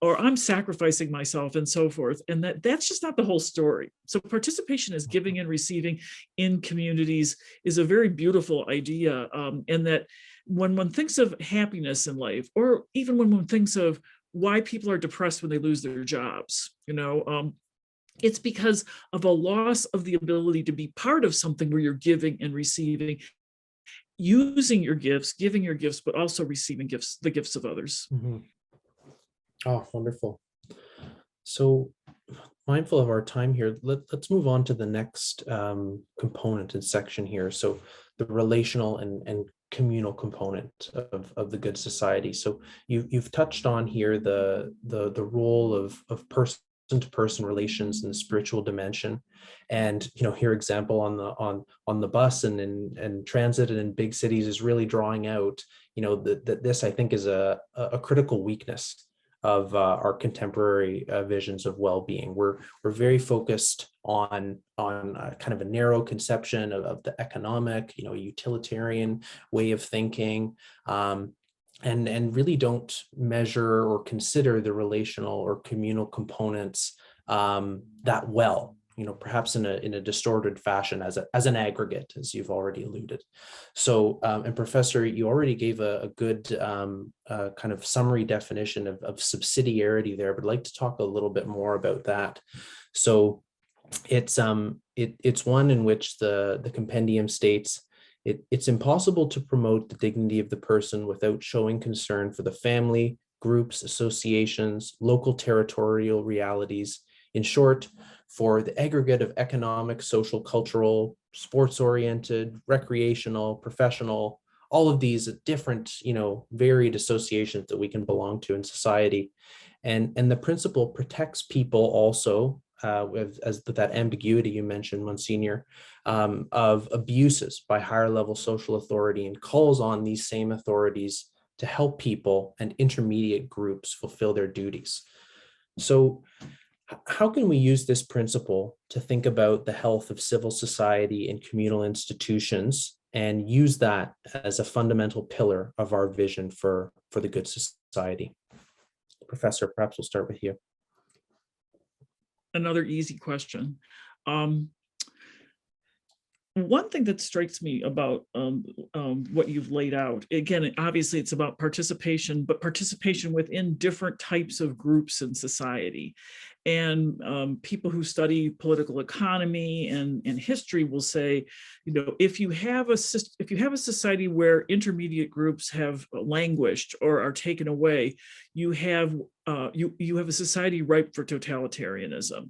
I'm sacrificing myself and so forth. And that's just not the whole story. So participation is giving and receiving in communities is a very beautiful idea. And that when one thinks of happiness in life, or even when one thinks of why people are depressed when they lose their jobs, it's because of a loss of the ability to be part of something where you're giving and receiving, using your gifts, giving your gifts, but also receiving gifts, the gifts of others. Mm-hmm. Oh, wonderful. So mindful of our time here, let's move on to the next component and section here. So the relational and communal component of the good society. So you've touched on here the role of person-to-person relations in the spiritual dimension, and here example on the bus and in transit and in big cities is really drawing out that this, I think, is a critical weakness our contemporary visions of well-being. We're very focused on kind of a narrow conception of the economic, utilitarian way of thinking, and really don't measure or consider the relational or communal components that well. Perhaps in a distorted fashion as an aggregate, as you've already alluded. So, and Professor, you already gave a good kind of summary definition of subsidiarity there, but I'd like to talk a little bit more about that. So it's one in which the compendium states, it's impossible to promote the dignity of the person without showing concern for the family, groups, associations, local territorial realities. In short, for the aggregate of economic, social, cultural, sports-oriented, recreational, professional, all of these different, varied associations that we can belong to in society. And the principle protects people also, as that ambiguity you mentioned, Monsignor, of abuses by higher level social authority, and calls on these same authorities to help people and intermediate groups fulfill their duties. So how can we use this principle to think about the health of civil society and communal institutions and use that as a fundamental pillar of our vision for the good society? Professor, perhaps we'll start with you. Another easy question. One thing that strikes me about what you've laid out, again, obviously it's about participation, but participation within different types of groups in society. And people who study political economy and history will say, if you have a society where intermediate groups have languished or are taken away, you have a society ripe for totalitarianism.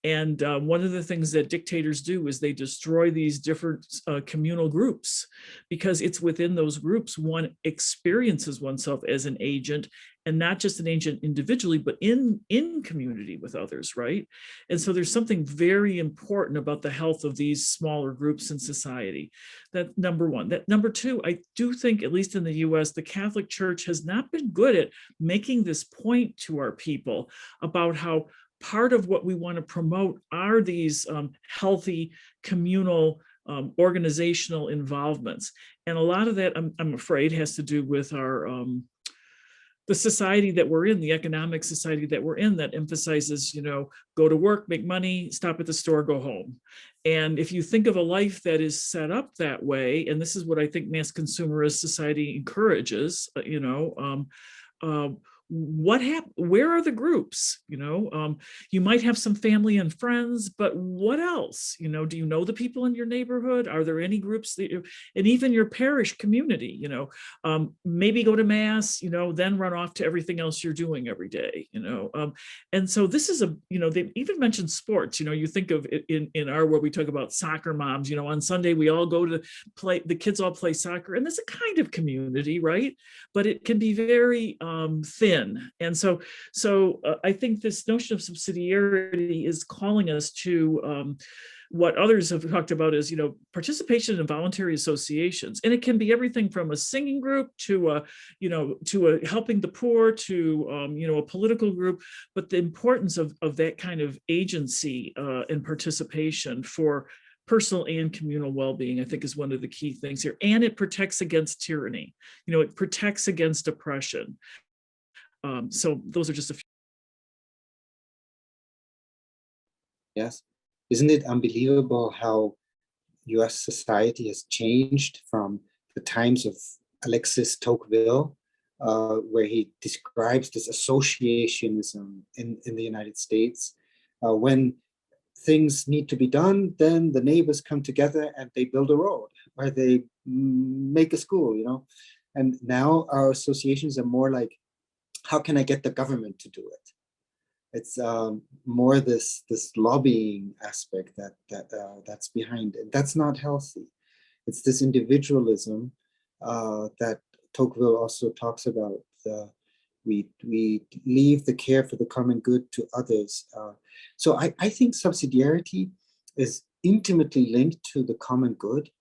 And one of the things that dictators do is they destroy these different communal groups, because it's within those groups one experiences oneself as an agent, and not just an agent individually, but in community with others, right? And so there's something very important about the health of these smaller groups in society. That number one. That number two, I do think, at least in the US, the Catholic Church has not been good at making this point to our people about how part of what we want to promote are these healthy communal organizational involvements. And a lot of that, I'm afraid, has to do with our the society that we're in, the economic society that we're in, that emphasizes, go to work, make money, stop at the store, go home. And if you think of a life that is set up that way, and this is what I think mass consumerist society encourages, where are the groups? You might have some family and friends, but what else? Do you know the people in your neighborhood? Are there any groups that and even your parish community, maybe go to mass, then run off to everything else you're doing every day, and so this is they even mentioned sports. You think of it in our world, we talk about soccer moms, on Sunday, we all go to play, the kids all play soccer, and there's a kind of community, right? But it can be very thin. And so I think this notion of subsidiarity is calling us to what others have talked about is, participation in voluntary associations. And it can be everything from a singing group to a helping the poor to, a political group. But the importance of that kind of agency and participation for personal and communal well-being, I think, is one of the key things here. And it protects against tyranny. It protects against oppression. So those are just a few. Yes. Isn't it unbelievable how US society has changed from the times of Alexis Tocqueville, where he describes this associationism in the United States. When things need to be done, then the neighbors come together and they build a road, or they make a school, And now our associations are more like, how can I get the government to do it? It's more this lobbying aspect that's behind it. That's not healthy. It's this individualism that Tocqueville also talks about. We leave the care for the common good to others. So I think subsidiarity is intimately linked to the common good.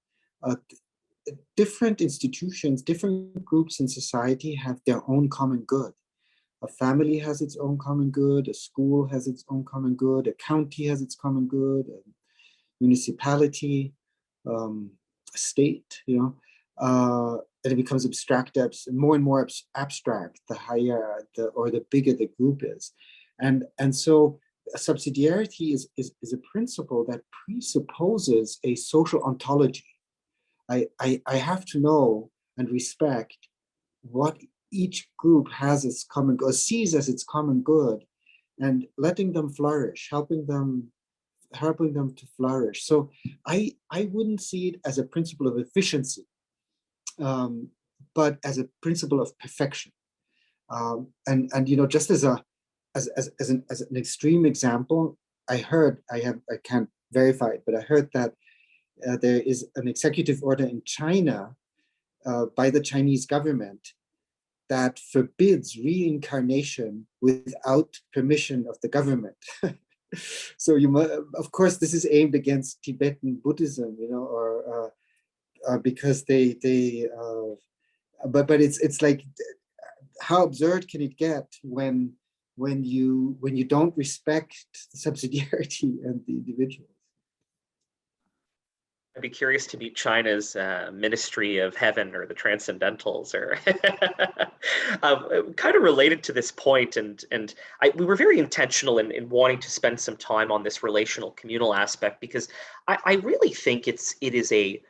Different institutions, different groups in society have their own common good. A family has its own common good, a school has its own common good, a county has its common good, a municipality, a state, and it becomes more and more abstract the higher or the bigger the group is. And so subsidiarity is a principle that presupposes a social ontology. I have to know and respect what each group has its common good, sees as its common good, and letting them flourish, helping them to flourish. So I wouldn't see it as a principle of efficiency, but as a principle of perfection. And just as an extreme example, I can't verify it, but I heard that there is an executive order in China by the Chinese government that forbids reincarnation without permission of the government. So of course, this is aimed against Tibetan Buddhism, or because but it's like, how absurd can it get when you don't respect the subsidiarity and the individuals? I'd be curious to meet China's Ministry of Heaven or the Transcendentals, or kind of related to this point. And we were very intentional in wanting to spend some time on this relational communal aspect, because I really think it is a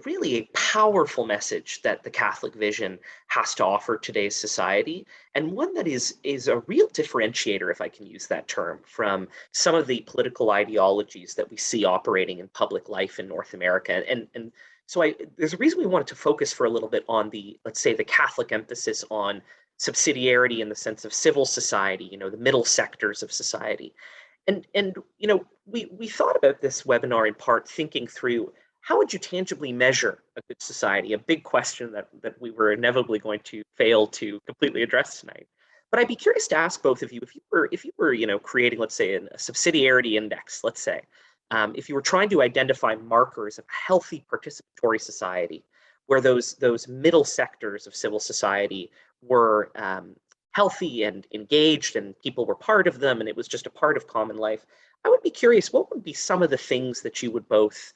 really a powerful message that the Catholic vision has to offer today's society, and one that is a real differentiator, if I can use that term, from some of the political ideologies that we see operating in public life in North America. And so there's a reason we wanted to focus for a little bit on let's say, the Catholic emphasis on subsidiarity in the sense of civil society, the middle sectors of society. And we thought about this webinar in part thinking through, how would you tangibly measure a good society? A big question that we were inevitably going to fail to completely address tonight. But I'd be curious to ask both of you, if you were creating, let's say, a subsidiarity index, let's say, if you were trying to identify markers of a healthy participatory society, where those middle sectors of civil society were healthy and engaged, and people were part of them, and it was just a part of common life, I would be curious, what would be some of the things that you would both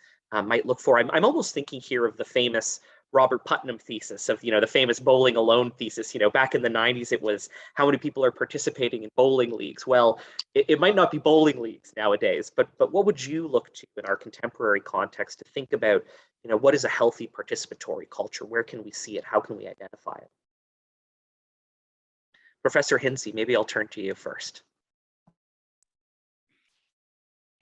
might look for? I'm almost thinking here of the famous Robert Putnam thesis of, the famous bowling alone thesis. Back in the 90s, it was how many people are participating in bowling leagues. Well, it might not be bowling leagues nowadays, but what would you look to in our contemporary context to think about, what is a healthy participatory culture? Where can we see it? How can we identify it? Professor Hinsey, maybe I'll turn to you first.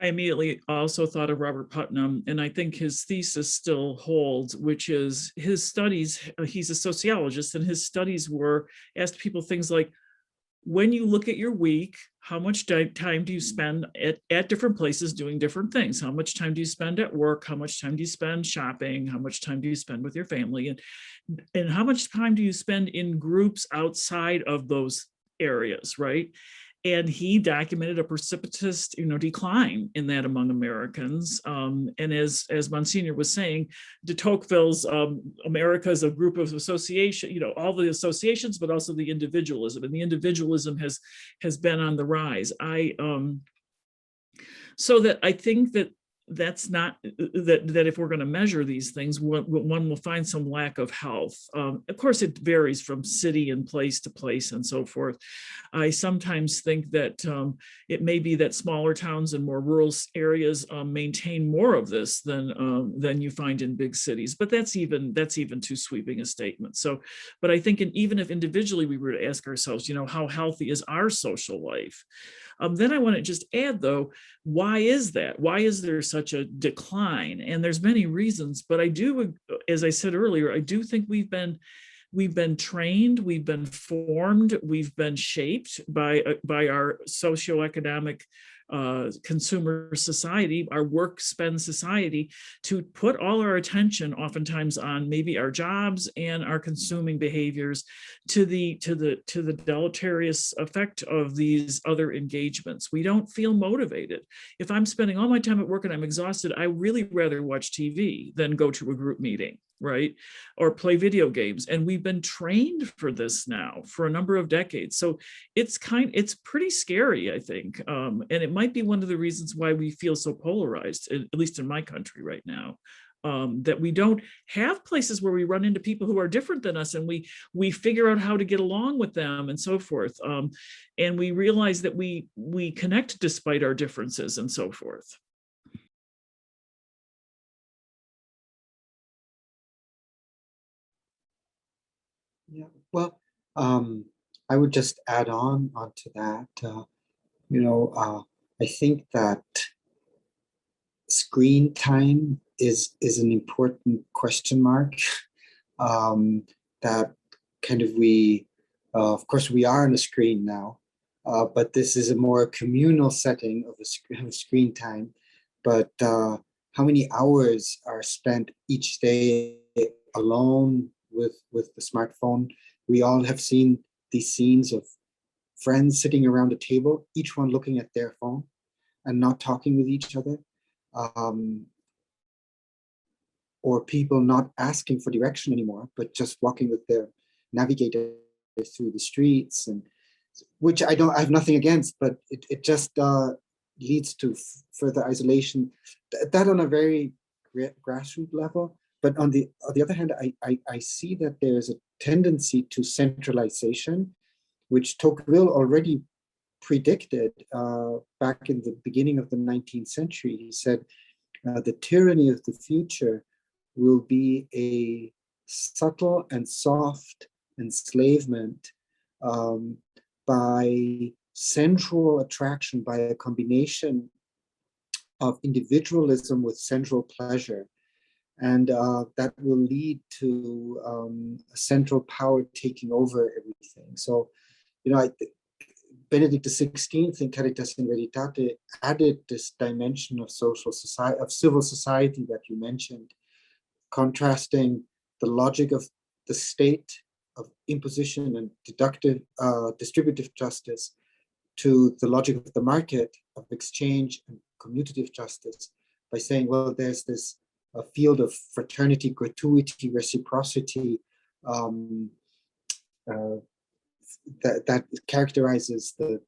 I immediately also thought of Robert Putnam, and I think his thesis still holds, which is his studies. He's a sociologist, and his studies were asked people things like, when you look at your week, how much time do you spend at different places doing different things? How much time do you spend at work? How much time do you spend shopping? How much time do you spend with your family? And how much time do you spend in groups outside of those areas, right? And he documented a precipitous, decline in that among Americans. And as Monsignor was saying, de Tocqueville's America is a group of association, all the associations, but also the individualism. And the individualism has been on the rise. So that I think that's not that if we're going to measure these things, one will find some lack of health. Of course, it varies from city and place to place and so forth. I sometimes think that it may be that smaller towns and more rural areas maintain more of this than you find in big cities. But that's even too sweeping a statement. So, but I think even if individually we were to ask ourselves, how healthy is our social life? Then I want to just add, though, why is that? Why is there such a decline? And there's many reasons, but I do, as I said earlier, I do think we've been trained, we've been formed, we've been shaped by our socioeconomic consumer society, our work spend society, to put all our attention oftentimes on maybe our jobs and our consuming behaviors to the deleterious effect of these other engagements. We don't feel motivated. If I'm spending all my time at work and I'm exhausted, I really rather watch TV than go to a group meeting. right? Or play video games. And we've been trained for this now for a number of decades. So it's pretty scary, I think. And it might be one of the reasons why we feel so polarized, at least in my country right now. That we don't have places where we run into people who are different than us, and we figure out how to get along with them and so forth. And we realize that we connect despite our differences and so forth. Yeah, well, I would just add on onto that. I think that screen time is an important question mark. That kind of of course, we are on a screen now, but this is a more communal setting of screen time. But how many hours are spent each day alone with the smartphone? We all have seen these scenes of friends sitting around a table, each one looking at their phone and not talking with each other. Or people not asking for direction anymore, but just walking with their navigator through the streets, and which I have nothing against, but it just leads to further isolation. That on a very grassroots level. But on the other hand, I see that there's a tendency to centralization, which Tocqueville already predicted back in the beginning of the 19th century. He said, the tyranny of the future will be a subtle and soft enslavement by central attraction, by a combination of individualism with central pleasure. And that will lead to a central power taking over everything. So, Benedict XVI in Caritas in Veritate added this dimension of social society, of civil society that you mentioned, contrasting the logic of the state of imposition and distributive justice to the logic of the market of exchange and commutative justice, by saying, well, there's this field of fraternity, gratuity, reciprocity that characterizes the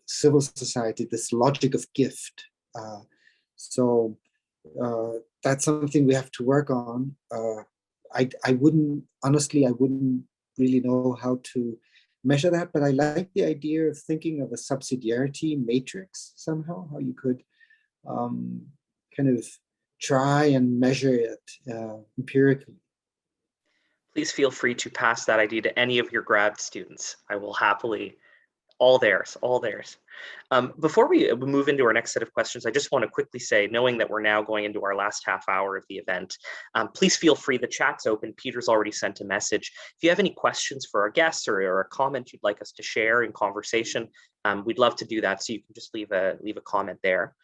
civil society, this logic of gift. So that's something we have to work on. I wouldn't really know how to measure that, but I like the idea of thinking of a subsidiarity matrix somehow, how you could kind of try and measure it empirically. Please feel free to pass that idea to any of your grad students. I will happily, all theirs, all theirs. Before we move into our next set of questions, I just want to quickly say, knowing that we're now going into our last half hour of the event, please feel free, the chat's open. Peter's already sent a message. If you have any questions for our guests or a comment you'd like us to share in conversation, we'd love to do that. So you can just leave a comment there.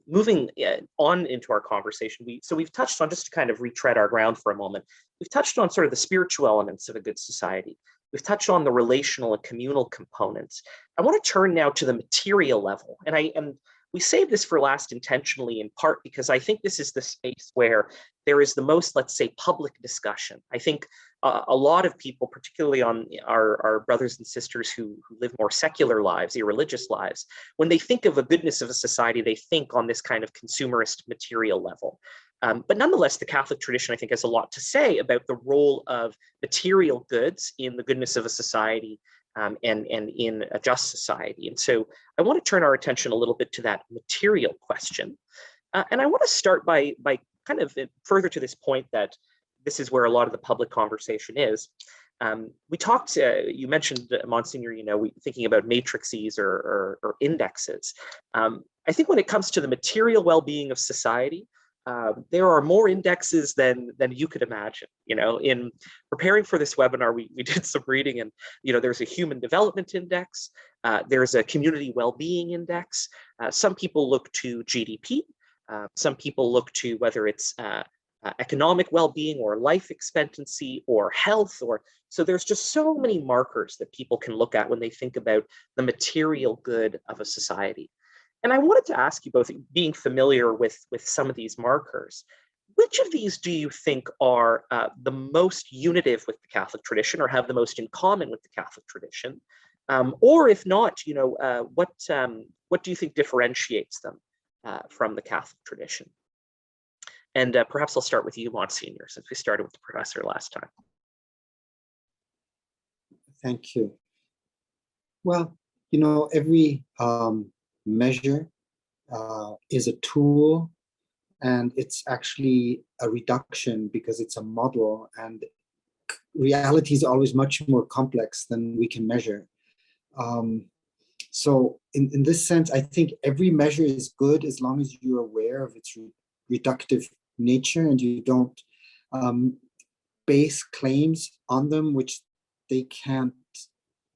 Moving on into our conversation, we've touched on, just to kind of retread our ground for a moment, we've touched on sort of the spiritual elements of a good society. We've touched on the relational and communal components. I want to turn now to the material level. And we saved this for last intentionally, in part because I think this is the space where there is the most, let's say, public discussion. I think a lot of people, particularly on our brothers and sisters who live more secular lives, irreligious lives, when they think of a goodness of a society, they think on this kind of consumerist material level. But nonetheless, the Catholic tradition, I think, has a lot to say about the role of material goods in the goodness of a society and in a just society. And so I want to turn our attention a little bit to that material question. And I want to start by kind of further to this point that this is where a lot of the public conversation is. We talked, you mentioned, Monsignor, thinking about matrices or indexes. I think when it comes to the material well-being of society, there are more indexes than you could imagine. In preparing for this webinar, we did some reading, and there's a human development index, there's a community well-being index. Some people look to GDP, some people look to whether it's economic well-being or life expectancy or health, so there's just so many markers that people can look at when they think about the material good of a society. And I wanted to ask you both, being familiar with some of these markers, which of these do you think are the most unitive with the Catholic tradition, or have the most in common with the Catholic tradition? Or if not, what do you think differentiates them from the Catholic tradition? And perhaps I'll start with you, Monsignor, since we started with the professor last time. Thank you. Well, every measure is a tool, and it's actually a reduction because it's a model, and reality is always much more complex than we can measure. So in this sense, I think every measure is good as long as you're aware of its reductive nature and you don't base claims on them which they can't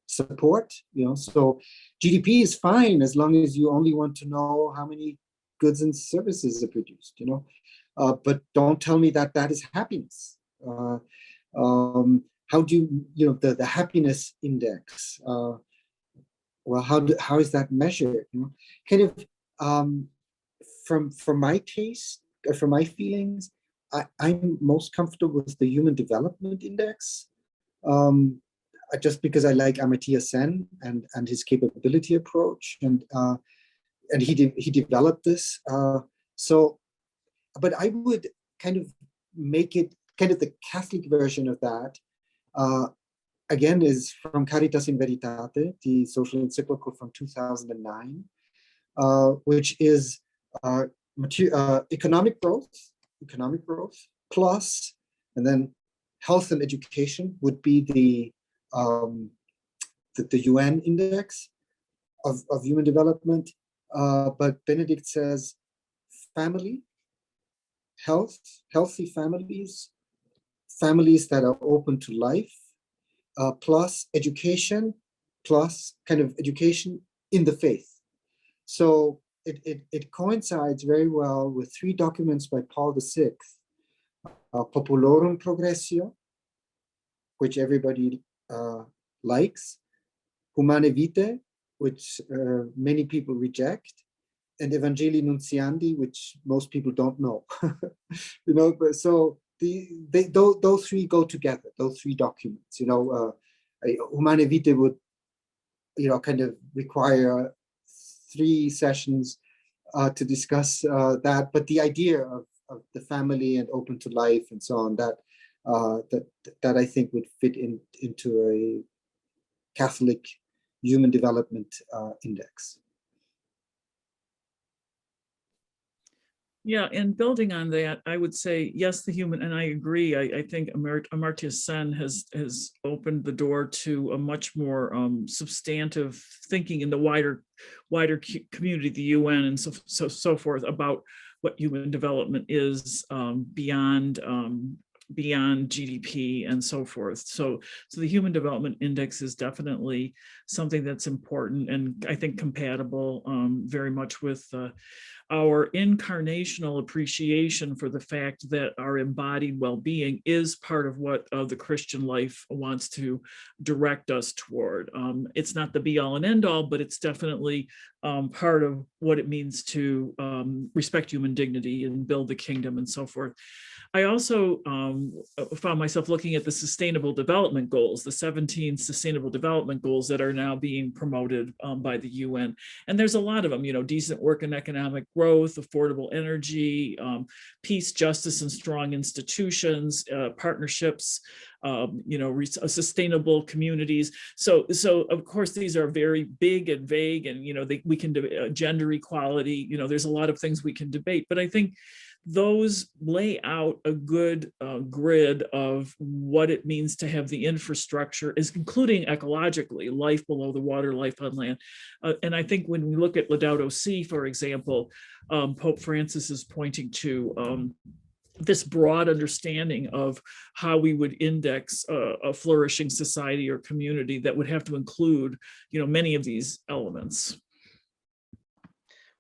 support. So GDP is fine as long as you only want to know how many goods and services are produced, but don't tell me that that is happiness. How do the happiness index? Well, how is that measured? Kind of from my taste, or from my feelings, I'm most comfortable with the Human Development Index, just because I like Amartya Sen and his capability approach, and he developed this. But I would kind of make it kind of the Catholic version of that. Again, is from Caritas in Veritate, the social encyclical from 2009, which is economic growth plus, and then health and education would be the UN index of human development. But Benedict says family, healthy families that are open to life, plus education, plus kind of education in the faith. So it coincides very well with 3 documents by Paul VI, Populorum Progressio, which everybody likes, Humane Vitae, which many people reject, and Evangelii Nuntiandi, which most people don't know. But so those 3 go together, those 3 documents. Humane Vitae would kind of require 3 sessions to discuss that, but the idea of the family and open to life and so on, that I think would fit into a Catholic Human Development Index. Yeah, and building on that, I would say, yes, the human, and I agree. I think Amartya Sen has opened the door to a much more substantive thinking in the wider community, the UN and so forth, about what human development is beyond GDP and so forth. So the Human Development Index is definitely something that's important, and I think compatible very much with our incarnational appreciation for the fact that our embodied well-being is part of what the Christian life wants to direct us toward. It's not the be-all and end-all, but it's definitely part of what it means to respect human dignity and build the kingdom and so forth. I also found myself looking at the Sustainable Development Goals, the 17 Sustainable Development Goals that are now being promoted by the UN. And there's a lot of them, decent work and economic growth, affordable energy, peace, justice, and strong institutions, partnerships, sustainable communities. So of course, these are very big and vague, and, we can gender equality, there's a lot of things we can debate, but I think those lay out a good grid of what it means to have the infrastructure, including ecologically, life below the water, life on land. And I think when we look at Laudato Si, for example, Pope Francis is pointing to this broad understanding of how we would index a flourishing society or community that would have to include, many of these elements.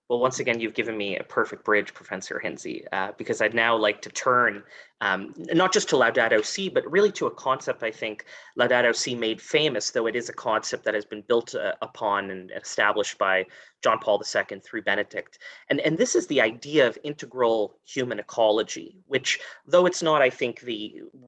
Well, once again, you've given me a perfect bridge, Professor Hinsey, because I'd now like to turn not just to Laudato Si, but really to a concept I think Laudato Si made famous, though it is a concept that has been built upon and established by John Paul II through Benedict. And this is the idea of integral human ecology, which, though it's not, I think,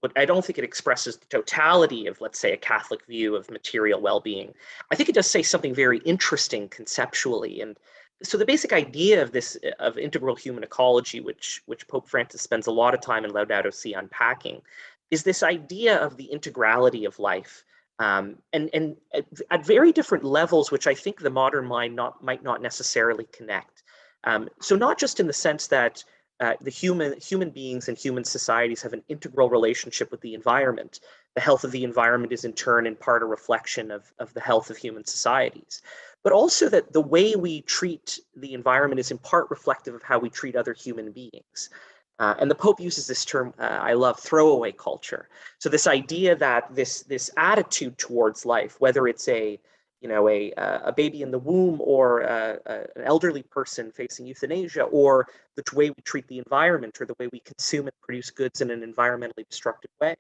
but I don't think it expresses the totality of, let's say, a Catholic view of material well-being. I think it does say something very interesting conceptually. And so the basic idea of this, of integral human ecology, which Pope Francis spends a lot of time in Laudato Si unpacking, is this idea of the integrality of life, and at very different levels, which I think the modern mind might not necessarily connect. So not just in the sense that the human beings and human societies have an integral relationship with the environment. The health of the environment is in turn in part a reflection of the health of human societies, but also that the way we treat the environment is in part reflective of how we treat other human beings. And the Pope uses this term, I love, throwaway culture. So this idea that this attitude towards life, whether it's a baby in the womb, or an elderly person facing euthanasia, or the way we treat the environment, or the way we consume and produce goods in an environmentally destructive way,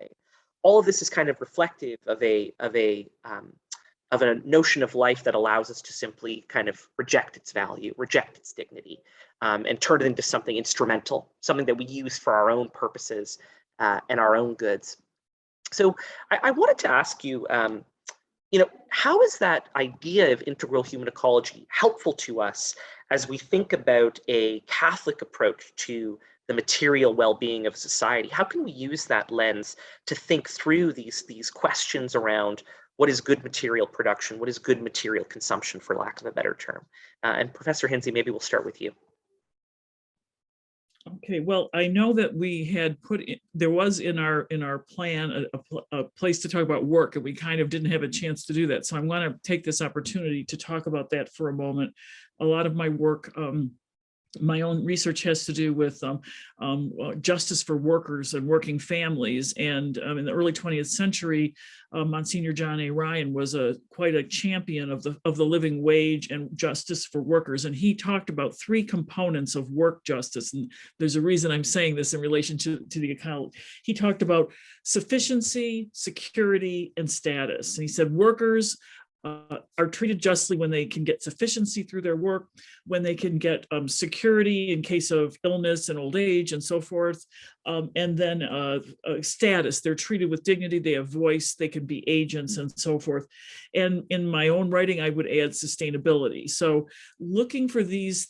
all of this is kind of reflective of a notion of life that allows us to simply kind of reject its value, reject its dignity, and turn it into something instrumental, something that we use for our own purposes and our own goods. So I wanted to ask you, how is that idea of integral human ecology helpful to us as we think about a Catholic approach to the material well-being of society? How can we use that lens to think through these questions around what is good material production, what is good material consumption, for lack of a better term? And Professor Hinsey, maybe we'll start with you. Okay, well, I know that we had there was in our plan a place to talk about work, and we kind of didn't have a chance to do that. So I'm going to take this opportunity to talk about that for a moment. A lot of my work, my own research, has to do with justice for workers and working families. And in the early 20th century, Monsignor John A. Ryan was quite a champion of the living wage and justice for workers. And he talked about three components of work justice. And there's a reason I'm saying this in relation to the account. He talked about sufficiency, security, and status. And he said workers are treated justly when they can get sufficiency through their work, when they can get security in case of illness and old age and so forth, and then status. They're treated with dignity, they have voice, they can be agents and so forth. And in my own writing, I would add sustainability. So looking for these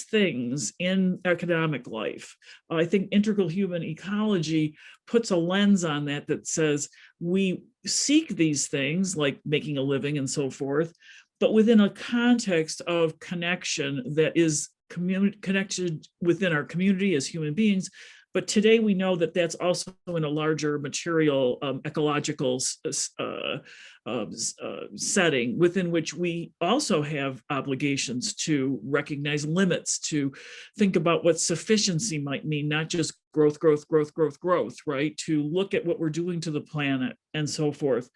things in economic life, I think integral human ecology puts a lens on that says we seek these things like making a living and so forth, but within a context of connection that is connected within our community as human beings. But today we know that that's also in a larger material ecological setting within which we also have obligations to recognize limits, to think about what sufficiency might mean, not just growth, right? To look at what we're doing to the planet and so forth,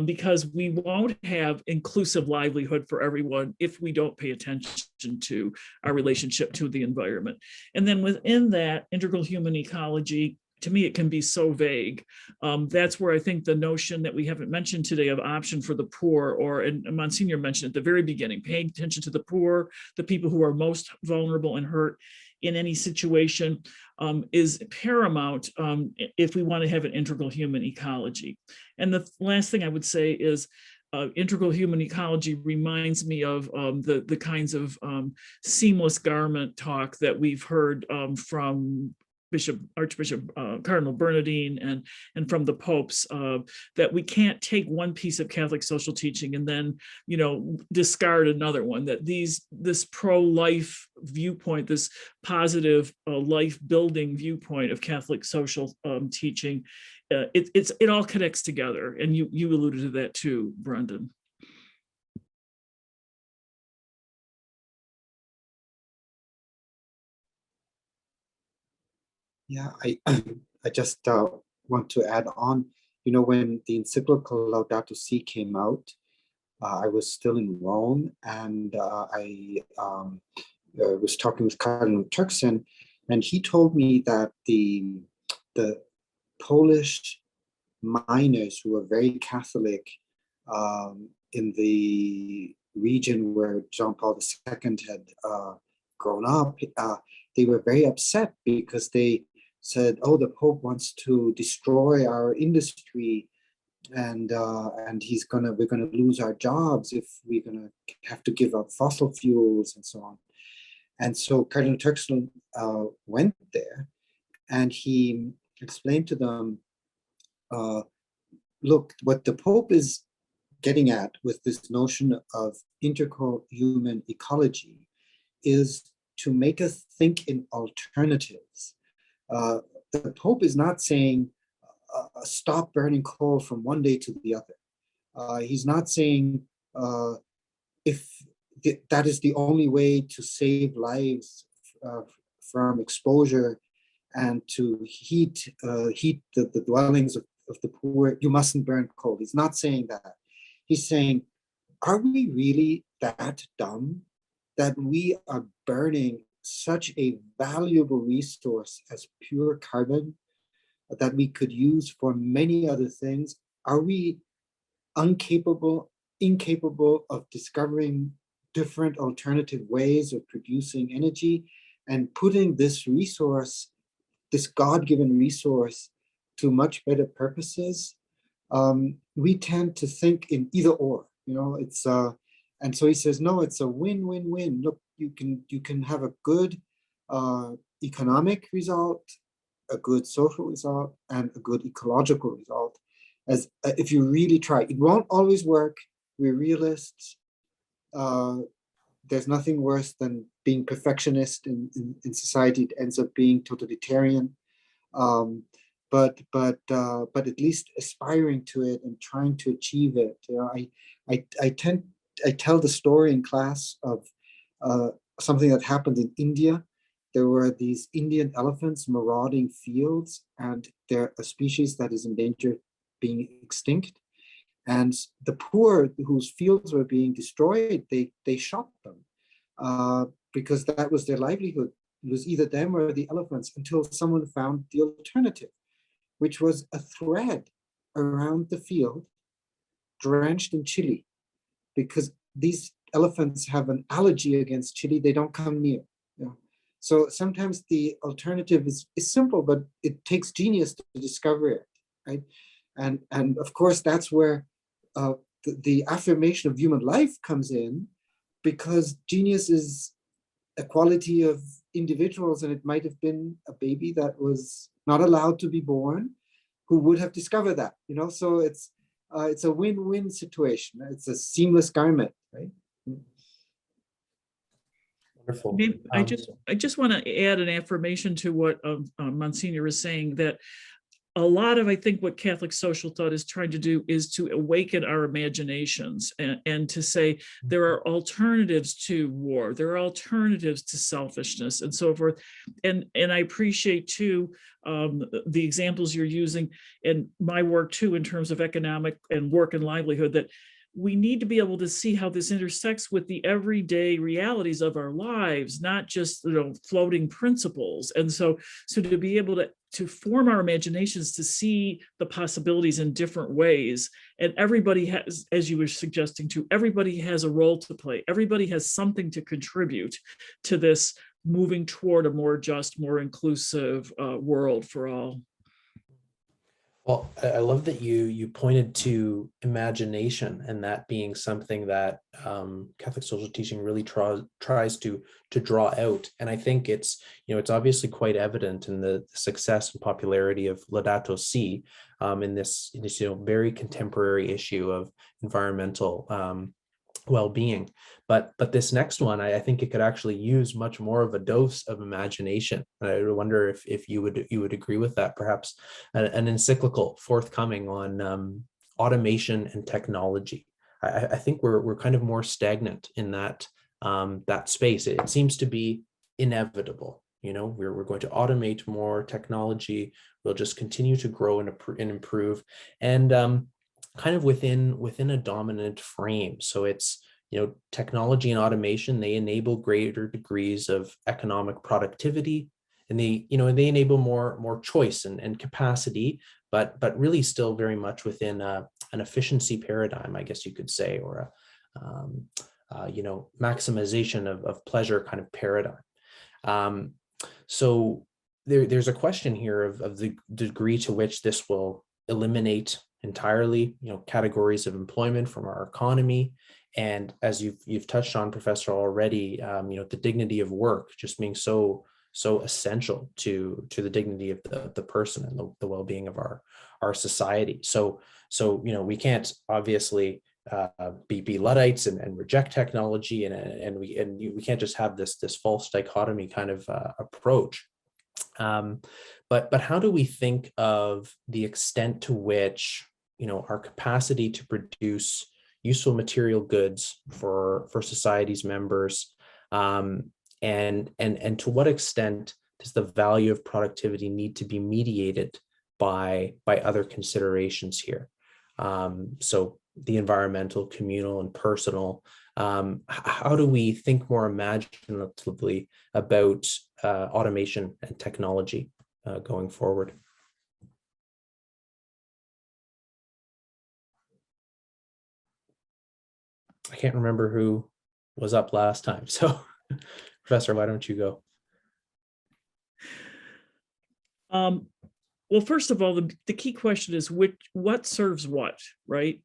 because we won't have inclusive livelihood for everyone if we don't pay attention to our relationship to the environment. And then within that integral human ecology, to me, it can be so vague. That's where I think the notion that we haven't mentioned today of option for the poor, and Monsignor mentioned at the very beginning, paying attention to the poor, the people who are most vulnerable and hurt in any situation, is paramount if we want to have an integral human ecology. And the last thing I would say is integral human ecology reminds me of the kinds of seamless garment talk that we've heard from Archbishop Cardinal Bernardine and from the popes, that we can't take one piece of Catholic social teaching and then discard another one. That this pro-life viewpoint, this positive life building viewpoint of Catholic social teaching, it all connects together. And you alluded to that too, Brendan. Yeah, I just want to add on, when the encyclical Laudato Si came out, I was still in Rome, and I was talking with Cardinal Turkson, and he told me that the Polish miners who were very Catholic in the region where John Paul II had grown up, they were very upset because they said, "Oh, the Pope wants to destroy our industry, and we're gonna lose our jobs if we're gonna have to give up fossil fuels and so on." And so Cardinal Turkson went there, and he explained to them, look, what the Pope is getting at with this notion of interhuman ecology is to make us think in alternatives. The Pope is not saying stop burning coal from one day to the other. He's not saying if that is the only way to save lives from exposure and to heat the dwellings of the poor, you mustn't burn coal. He's not saying that. He's saying, are we really that dumb that we are burning such a valuable resource as pure carbon that we could use for many other things? Are we incapable of discovering different alternative ways of producing energy and putting this resource, this God-given resource, to much better purposes? We tend to think in either or, it's and so he says, no, it's a win-win-win. Look, you can have a good economic result, a good social result, and a good ecological result, as if you really try. It won't always work. We're realists. There's nothing worse than being perfectionist in society. It ends up being totalitarian. But at least aspiring to it and trying to achieve it. I tell the story in class of something that happened in India. There were these Indian elephants marauding fields, and they're a species that is in danger of being extinct. And the poor whose fields were being destroyed, they shot them because that was their livelihood. It was either them or the elephants, until someone found the alternative, which was a thread around the field drenched in chili, because these elephants have an allergy against chili. They don't come near. So sometimes the alternative is simple, but it takes genius to discover it, right? And of course, that's where the affirmation of human life comes in, because genius is a quality of individuals, and it might have been a baby that was not allowed to be born who would have discovered that, so it's a win-win situation. It's a seamless garment, right? Wonderful. Maybe I just want to add an affirmation to what Monsignor is saying, that a lot of, I think, what Catholic social thought is trying to do is to awaken our imaginations and to say there are alternatives to war, there are alternatives to selfishness, and so forth. And I appreciate too the examples you're using in my work too, in terms of economic and work and livelihood, that we need to be able to see how this intersects with the everyday realities of our lives, not just floating principles. And so to be able to form our imaginations to see the possibilities in different ways. And everybody has, as you were suggesting too, everybody has a role to play. Everybody has something to contribute to this moving toward a more just, more inclusive world for all. Well, I love that you pointed to imagination, and that being something that Catholic social teaching really tries to draw out. And I think it's obviously quite evident in the success and popularity of Laudato Si in this very contemporary issue of environmental well-being. But this next one, I think it could actually use much more of a dose of imagination. I wonder if you would agree with that. Perhaps an encyclical forthcoming on automation and technology. I think we're kind of more stagnant in that space. It seems to be inevitable. We're going to automate more. Technology will just continue to grow and improve. And kind of within a dominant frame. So it's, technology and automation, they enable greater degrees of economic productivity, and they enable more choice and capacity, but really still very much within an efficiency paradigm, I guess you could say, or maximization of pleasure kind of paradigm. So there's a question here of the degree to which this will eliminate entirely, categories of employment from our economy. And as you've touched on, Professor, already, the dignity of work just being so essential to the dignity of the person and the well-being of our society. So we can't obviously be Luddites and reject technology, and we can't just have this false dichotomy kind of approach. But how do we think of the extent to which our capacity to produce useful material goods for society's members, and to what extent does the value of productivity need to be mediated by other considerations here? So the environmental, communal, and personal. How do we think more imaginatively about automation and technology going forward? I can't remember who was up last time. So, Professor, why don't you go? Well, first of all, the key question is what serves what, right?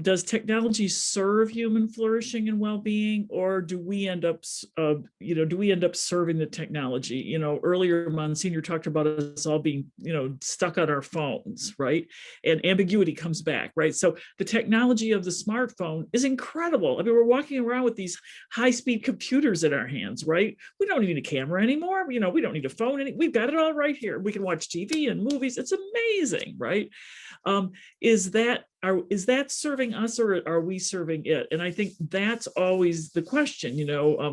Does technology serve human flourishing and well-being, or do we end up serving the technology? Earlier Monsignor talked about us all being, stuck on our phones, right? And ambiguity comes back, right? So the technology of the smartphone is incredible. I mean, we're walking around with these high-speed computers in our hands, right? We don't need a camera anymore. We don't need a phone. We've got it all right here. We can watch TV and movies. It's amazing, right? Is that serving us, or are we serving it? And I think that's always the question.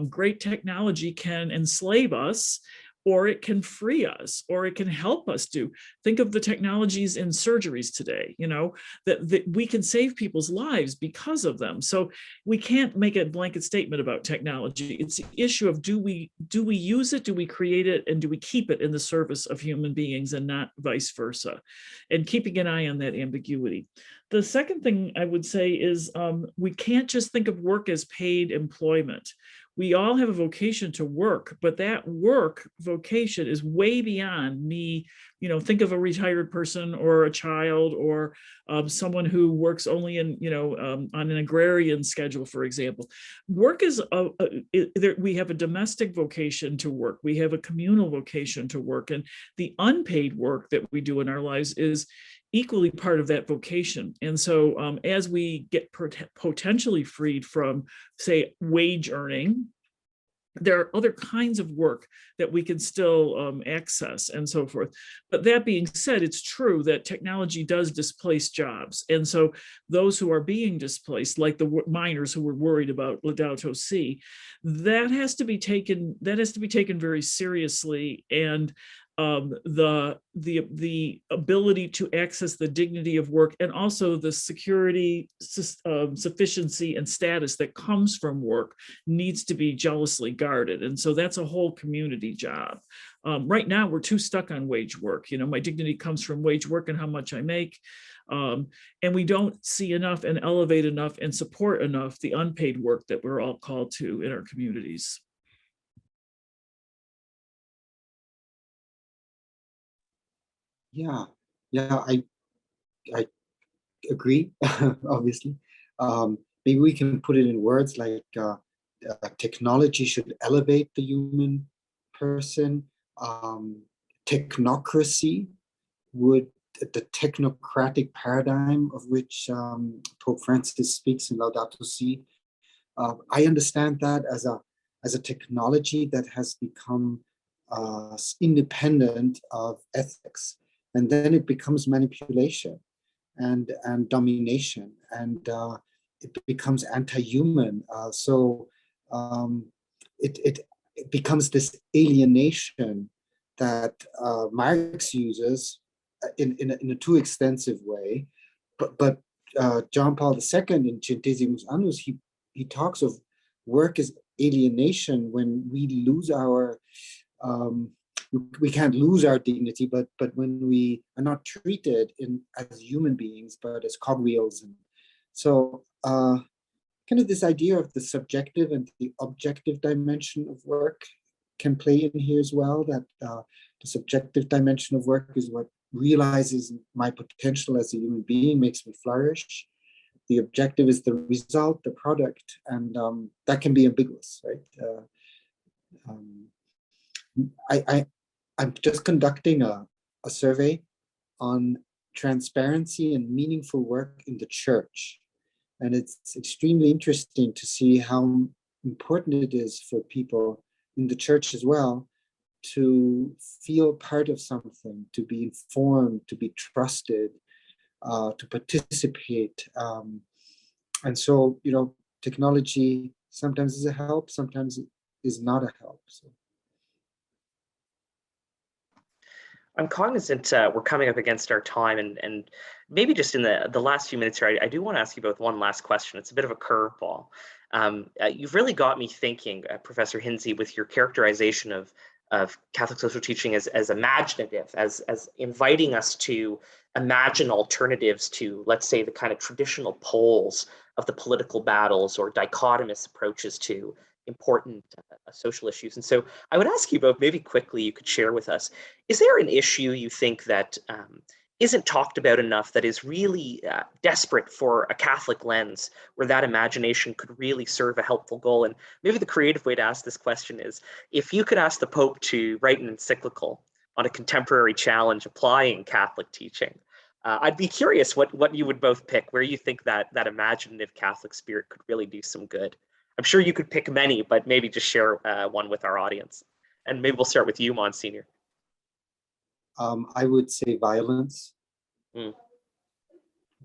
Great technology can enslave us, or it can free us, or it can help us to think of the technologies in surgeries today, that we can save people's lives because of them. So we can't make a blanket statement about technology. It's the issue of do we use it, do we create it, and do we keep it in the service of human beings and not vice versa? And keeping an eye on that ambiguity. The second thing I would say is we can't just think of work as paid employment. We all have a vocation to work, but that work vocation is way beyond me. Think of a retired person or a child, or someone who works only in, on an agrarian schedule, for example. Work is, we have a domestic vocation to work. We have a communal vocation to work. And the unpaid work that we do in our lives is equally part of that vocation. And so as we get potentially freed from, say, wage earning, there are other kinds of work that we can still access and so forth. But that being said, it's true that technology does displace jobs. And so those who are being displaced, like the miners who were worried about Laudato Si, that has to be taken very seriously. And the ability to access the dignity of work, and also the security, sufficiency, and status that comes from work needs to be jealously guarded. And so that's a whole community job. Right now, we're too stuck on wage work. My dignity comes from wage work and how much I make. And we don't see enough and elevate enough and support enough the unpaid work that we're all called to in our communities. Yeah, I agree, obviously. Maybe we can put it in words like technology should elevate the human person. Technocracy the technocratic paradigm of which Pope Francis speaks in Laudato Si. I understand that as a technology that has become independent of ethics. And then it becomes manipulation and domination, and it becomes anti-human. So it becomes this alienation that Marx uses in a too extensive way. But John Paul II in Centesimus Annus, he talks of work as alienation when we lose our, we can't lose our dignity, but when we are not treated as human beings, but as cogwheels. And so kind of this idea of the subjective and the objective dimension of work can play in here as well, that the subjective dimension of work is what realizes my potential as a human being, makes me flourish. The objective is the result, the product, and that can be ambiguous, right? I'm just conducting a survey on transparency and meaningful work in the church. And it's extremely interesting to see how important it is for people in the church as well to feel part of something, to be informed, to be trusted, to participate. And so, technology sometimes is a help, sometimes it is not a help. So. I'm cognizant we're coming up against our time, and maybe just in the last few minutes here, I do want to ask you both one last question. It's a bit of a curveball. You've really got me thinking, Professor Hinze, with your characterization of Catholic social teaching as imaginative, as inviting us to imagine alternatives to, let's say, the kind of traditional poles of the political battles or dichotomous approaches to important social issues. And so I would ask you both, maybe quickly, you could share with us, is there an issue you think that isn't talked about enough, that is really desperate for a Catholic lens, where that imagination could really serve a helpful goal? And maybe the creative way to ask this question is, if you could ask the Pope to write an encyclical on a contemporary challenge applying Catholic teaching, I'd be curious what you would both pick, where you think that imaginative Catholic spirit could really do some good. I'm sure you could pick many, but maybe just share one with our audience. And maybe we'll start with you, Monsignor. I would say violence. Mm.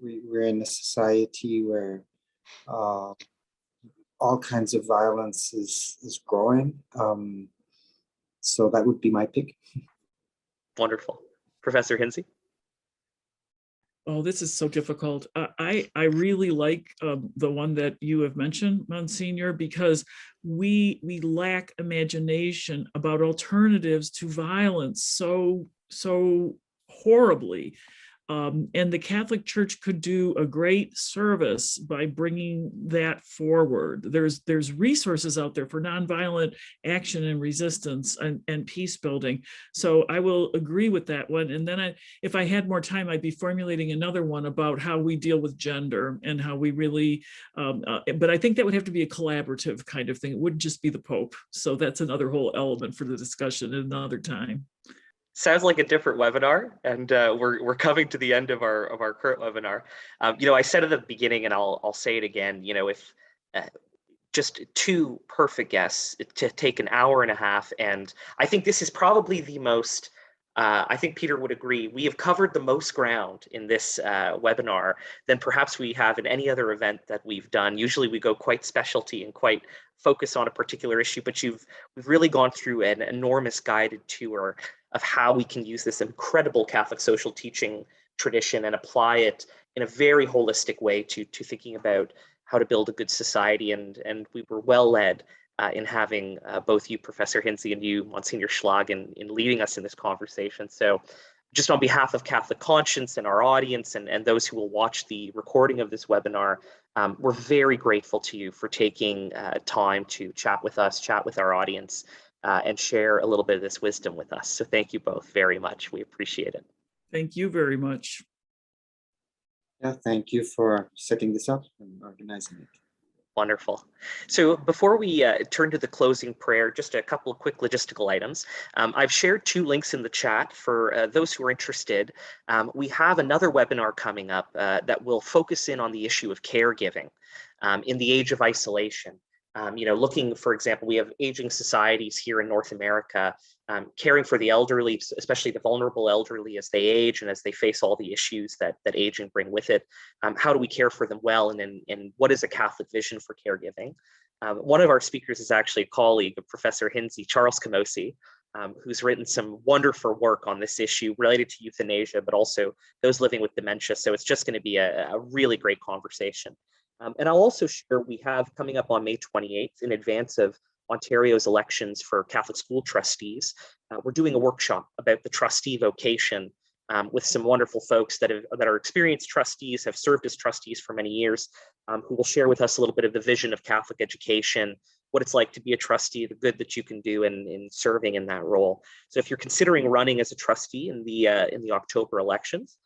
We're in a society where all kinds of violence is growing. So that would be my pick. Wonderful. Professor Hinze? Oh, this is so difficult. I really like the one that you have mentioned, Monsignor, because we lack imagination about alternatives to violence so horribly. And the Catholic Church could do a great service by bringing that forward. There's resources out there for nonviolent action and resistance and peace building. So I will agree with that one. And then if I had more time, I'd be formulating another one about how we deal with gender and how we really, but I think that would have to be a collaborative kind of thing. It wouldn't just be the Pope. So that's another whole element for the discussion at another time. Sounds like a different webinar, and we're coming to the end of our current webinar. I said at the beginning, and I'll say it again. If just two perfect guests to take an hour and a half, and I think this is probably the most. I think Peter would agree. We have covered the most ground in this webinar than perhaps we have in any other event that we've done. Usually, we go quite specialty and quite focus on a particular issue, but we've really gone through an enormous guided tour of how we can use this incredible Catholic social teaching tradition and apply it in a very holistic way to thinking about how to build a good society. And we were well led in having both you, Professor Hinze, and you, Monsignor Schlag, in leading us in this conversation. So just on behalf of Catholic Conscience and our audience and those who will watch the recording of this webinar, we're very grateful to you for taking time to chat with us, chat with our audience, and share a little bit of this wisdom with us. So thank you both very much. We appreciate it. Thank you very much. Yeah, thank you for setting this up and organizing it. Wonderful. So before we turn to the closing prayer, just a couple of quick logistical items. I've shared 2 links in the chat for those who are interested. We have another webinar coming up that will focus in on the issue of caregiving in the age of isolation. Looking, for example, we have aging societies here in North America, caring for the elderly, especially the vulnerable elderly as they age and as they face all the issues that aging bring with it. How do we care for them well, and what is a Catholic vision for caregiving? One of our speakers is actually a colleague of Professor Hinze, Charles Camosi, who's written some wonderful work on this issue related to euthanasia, but also those living with dementia. So it's just going to be a really great conversation. And I'll also share, we have coming up on May 28th, in advance of Ontario's elections for Catholic school trustees, we're doing a workshop about the trustee vocation with some wonderful folks that are experienced trustees, have served as trustees for many years, who will share with us a little bit of the vision of Catholic education, what it's like to be a trustee, the good that you can do in serving in that role. So if you're considering running as a trustee in the October elections,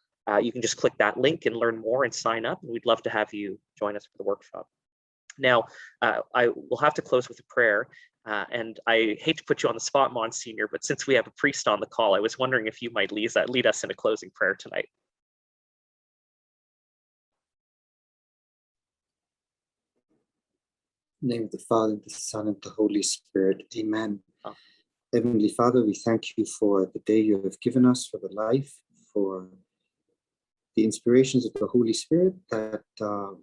you can just click that link and learn more and sign up. And we'd love to have you join us for the workshop. Now, I will have to close with a prayer. And I hate to put you on the spot, Monsignor, but since we have a priest on the call, I was wondering if you might lead us in a closing prayer tonight. In the name of the Father, and the Son, and the Holy Spirit. Amen. Oh. Heavenly Father, we thank you for the day you have given us, for the life, for the inspirations of the Holy Spirit that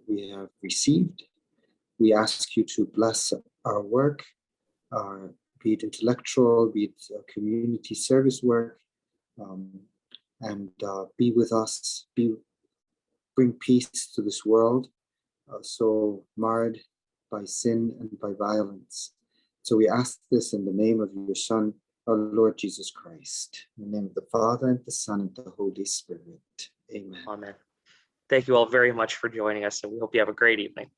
we have received. We ask you to bless our work, be it intellectual, be it community service work, and be with us, bring peace to this world, so marred by sin and by violence. So we ask this in the name of your Son, our Lord Jesus Christ. In the name of the Father, and the Son, and the Holy Spirit. Amen. Amen. Thank you all very much for joining us, and we hope you have a great evening.